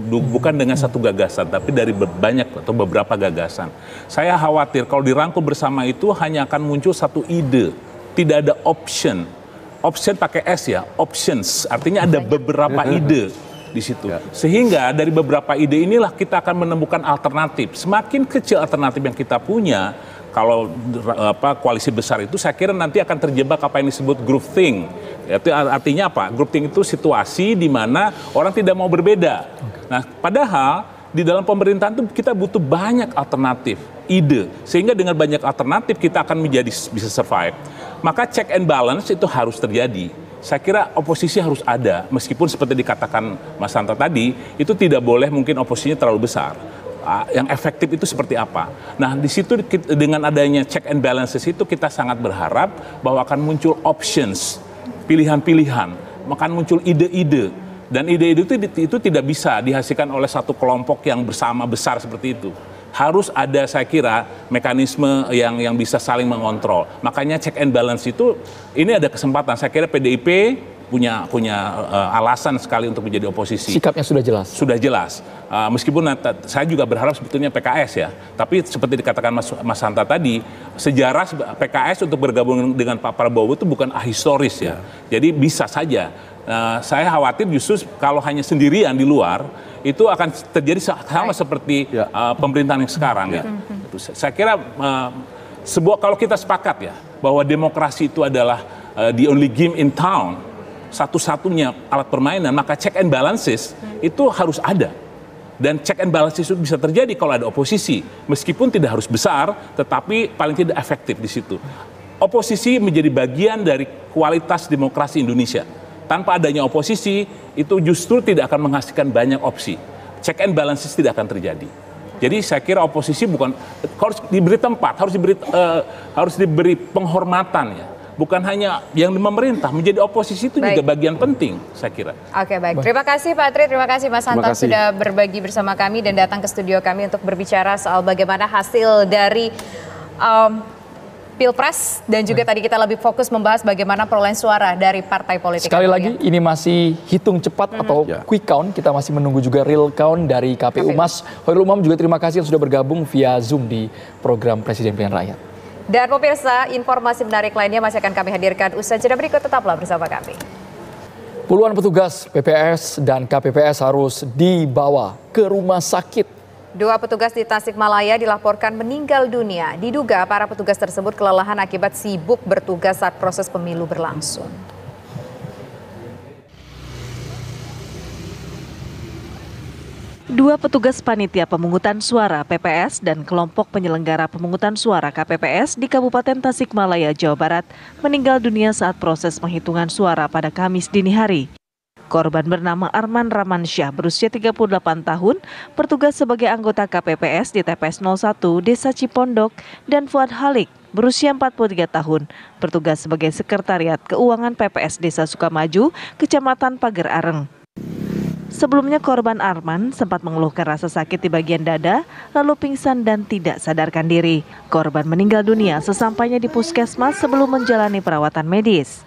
bukan dengan satu gagasan, tapi dari banyak atau beberapa gagasan. Saya khawatir kalau dirangkul bersama itu hanya akan muncul satu ide, tidak ada option. Option pakai S ya, options. Artinya ada beberapa ide di situ. Sehingga dari beberapa ide inilah kita akan menemukan alternatif. Semakin kecil alternatif yang kita punya, kalau koalisi besar itu saya kira nanti akan terjebak apa yang disebut groupthink. Itu artinya apa? Groupthink itu situasi di mana orang tidak mau berbeda. Nah, padahal di dalam pemerintahan itu kita butuh banyak alternatif, ide. Sehingga dengan banyak alternatif kita akan bisa survive. Maka check and balance itu harus terjadi. Saya kira oposisi harus ada, meskipun seperti dikatakan Mas Hanta tadi, itu tidak boleh mungkin oposisinya terlalu besar. Yang efektif itu seperti apa? Nah, di situ dengan adanya check and balances itu kita sangat berharap bahwa akan muncul options, pilihan-pilihan, akan muncul ide-ide. Dan ide-ide itu tidak bisa dihasilkan oleh satu kelompok yang bersama besar seperti itu. Harus ada, saya kira, mekanisme yang bisa saling mengontrol. Makanya check and balance itu, ini ada kesempatan. Saya kira PDIP punya alasan sekali untuk menjadi oposisi. Sikapnya sudah jelas. Sudah jelas. Meskipun saya juga berharap sebetulnya PKS ya. Tapi seperti dikatakan Mas Hanta tadi, sejarah PKS untuk bergabung dengan Pak Prabowo itu bukan ahistoris ya. Jadi bisa saja. Saya khawatir justru kalau hanya sendirian di luar, itu akan terjadi sama seperti pemerintahan yang sekarang ya. Saya kira kalau kita sepakat ya bahwa demokrasi itu adalah the only game in town, satu-satunya alat permainan, maka check and balances itu harus ada. Dan check and balances itu bisa terjadi kalau ada oposisi, meskipun tidak harus besar, tetapi paling tidak efektif di situ. Oposisi menjadi bagian dari kualitas demokrasi Indonesia. Tanpa adanya oposisi, itu justru tidak akan menghasilkan banyak opsi. Check and balances tidak akan terjadi. Jadi saya kira oposisi harus diberi tempat, harus diberi penghormatan ya. Bukan hanya yang pemerintah, menjadi oposisi itu juga bagian penting, saya kira. Oke, baik. Terima kasih Pak Tri, terima kasih Mas Hanta sudah berbagi bersama kami dan datang ke studio kami untuk berbicara soal bagaimana hasil dari Pilpres, dan juga tadi kita lebih fokus membahas bagaimana perolehan suara dari partai politik. Sekali lagi ini masih hitung cepat atau quick count, kita masih menunggu juga real count dari KPU. Mas Hoirul Umam juga terima kasih yang sudah bergabung via Zoom di program Presiden Pilihan Rakyat. Dan pemirsa, informasi menarik lainnya masih akan kami hadirkan usai jeda berikut, tetaplah bersama kami. Puluhan petugas PPS dan KPPS harus dibawa ke rumah sakit. 2 petugas di Tasikmalaya dilaporkan meninggal dunia. Diduga para petugas tersebut kelelahan akibat sibuk bertugas saat proses pemilu berlangsung. Dua petugas panitia pemungutan suara PPS dan kelompok penyelenggara pemungutan suara KPPS di Kabupaten Tasikmalaya, Jawa Barat meninggal dunia saat proses penghitungan suara pada Kamis dini hari. Korban bernama Arman Ramansyah berusia 38 tahun, bertugas sebagai anggota KPPS di TPS 01 Desa Cipondok, dan Fuad Halik berusia 43 tahun, bertugas sebagai sekretariat keuangan PPS Desa Sukamaju, Kecamatan Pager Areng. Sebelumnya korban Arman sempat mengeluhkan rasa sakit di bagian dada, lalu pingsan dan tidak sadarkan diri. Korban meninggal dunia sesampainya di puskesmas sebelum menjalani perawatan medis.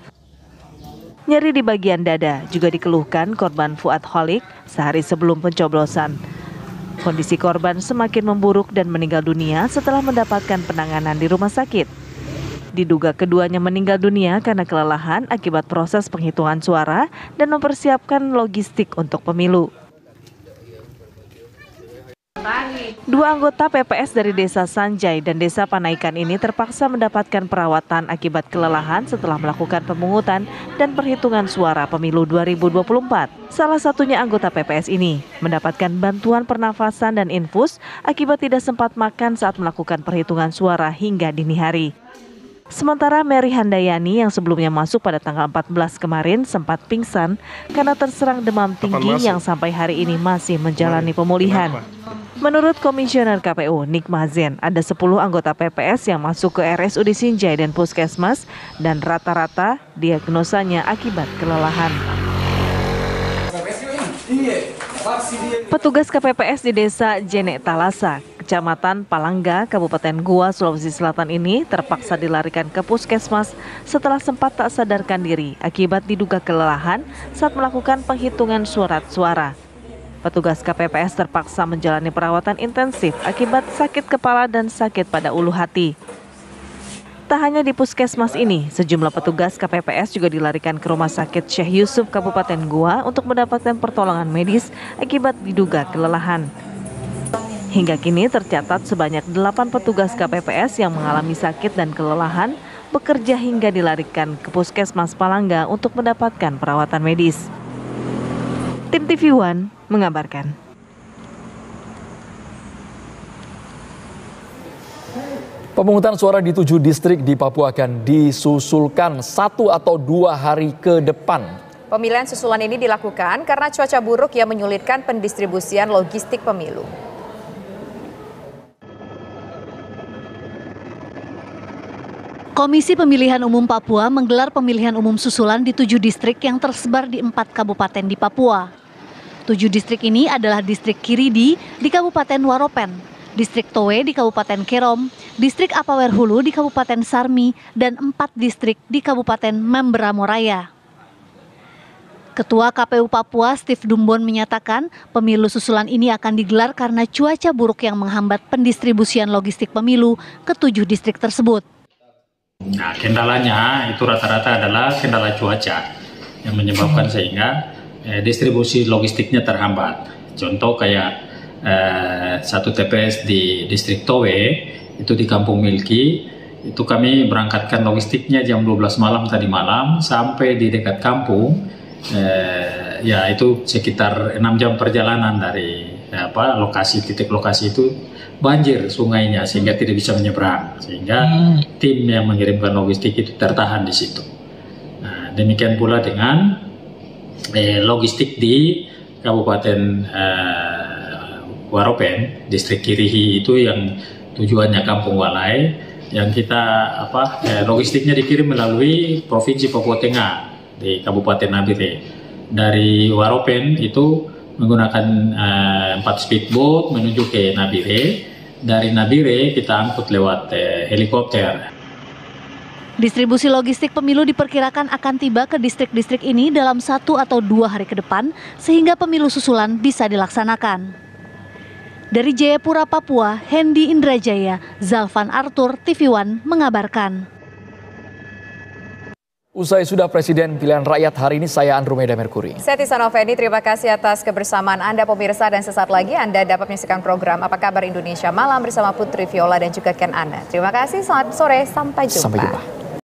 Nyeri di bagian dada juga dikeluhkan korban Fuad Halik sehari sebelum pencoblosan. Kondisi korban semakin memburuk dan meninggal dunia setelah mendapatkan penanganan di rumah sakit. Diduga keduanya meninggal dunia karena kelelahan akibat proses penghitungan suara dan mempersiapkan logistik untuk pemilu. 2 anggota PPS dari Desa Sanjay dan Desa Panaikan ini terpaksa mendapatkan perawatan akibat kelelahan setelah melakukan pemungutan dan perhitungan suara pemilu 2024. Salah satunya anggota PPS ini mendapatkan bantuan pernafasan dan infus akibat tidak sempat makan saat melakukan perhitungan suara hingga dini hari. Sementara Mary Handayani yang sebelumnya masuk pada tanggal 14 kemarin sempat pingsan karena terserang demam tinggi yang sampai hari ini masih menjalani pemulihan. Menurut Komisioner KPU Nick Mazen, ada 10 anggota PPS yang masuk ke RSUD Sinjai dan Puskesmas dan rata-rata diagnosanya akibat kelelahan. Petugas KPPS di Desa Jenek Talasa, Kecamatan Palangga, Kabupaten Goa, Sulawesi Selatan ini terpaksa dilarikan ke Puskesmas setelah sempat tak sadarkan diri akibat diduga kelelahan saat melakukan penghitungan surat suara. Petugas KPPS terpaksa menjalani perawatan intensif akibat sakit kepala dan sakit pada ulu hati. Tak hanya di puskesmas ini, sejumlah petugas KPPS juga dilarikan ke Rumah Sakit Syekh Yusuf Kabupaten Goa untuk mendapatkan pertolongan medis akibat diduga kelelahan. Hingga kini tercatat sebanyak 8 petugas KPPS yang mengalami sakit dan kelelahan bekerja hingga dilarikan ke Puskesmas Palangga untuk mendapatkan perawatan medis. Tim TV One mengabarkan. Pemungutan suara di 7 distrik di Papua akan disusulkan 1 atau 2 hari ke depan. Pemilihan susulan ini dilakukan karena cuaca buruk yang menyulitkan pendistribusian logistik pemilu. Komisi Pemilihan Umum Papua menggelar pemilihan umum susulan di 7 distrik yang tersebar di 4 kabupaten di Papua. 7 distrik ini adalah distrik Kiridi di Kabupaten Waropen, distrik Towe di Kabupaten Kerom, distrik Apawer Hulu di Kabupaten Sarmi, dan 4 distrik di Kabupaten Membramo Raya. Ketua KPU Papua Steve Dumbon menyatakan pemilu susulan ini akan digelar karena cuaca buruk yang menghambat pendistribusian logistik pemilu ke 7 distrik tersebut. Nah, kendalanya itu rata-rata adalah kendala cuaca yang menyebabkan sehingga distribusi logistiknya terhambat. Contoh kayak satu TPS di distrik Towe itu di Kampung Milki, itu kami berangkatkan logistiknya jam 12 malam tadi malam sampai di dekat kampung, ya itu sekitar 6 jam perjalanan dari titik lokasi itu banjir sungainya sehingga tidak bisa menyeberang, sehingga tim yang mengirimkan logistik itu tertahan di situ. Nah, demikian pula dengan logistik di Kabupaten Waropen, distrik Kirihi itu yang tujuannya Kampung Walai, yang kita logistiknya dikirim melalui Provinsi Papua Tengah di Kabupaten Nabire. Dari Waropen itu menggunakan 4 speedboat menuju ke Nabire. Dari Nabire kita angkut lewat helikopter. Distribusi logistik pemilu diperkirakan akan tiba ke distrik-distrik ini dalam 1 atau 2 hari ke depan, sehingga pemilu susulan bisa dilaksanakan. Dari Jayapura, Papua, Hendy Indrajaya, Zalfan Arthur, TV One mengabarkan. Usai sudah Presiden Pilihan Rakyat hari ini, saya Andromeda Merkuri. Saya Tisa Noveni, terima kasih atas kebersamaan Anda pemirsa, dan sesaat lagi Anda dapat menyaksikan program Apa Kabar Indonesia Malam bersama Putri Viola dan juga Ken Ana. Terima kasih, selamat sore, sampai jumpa.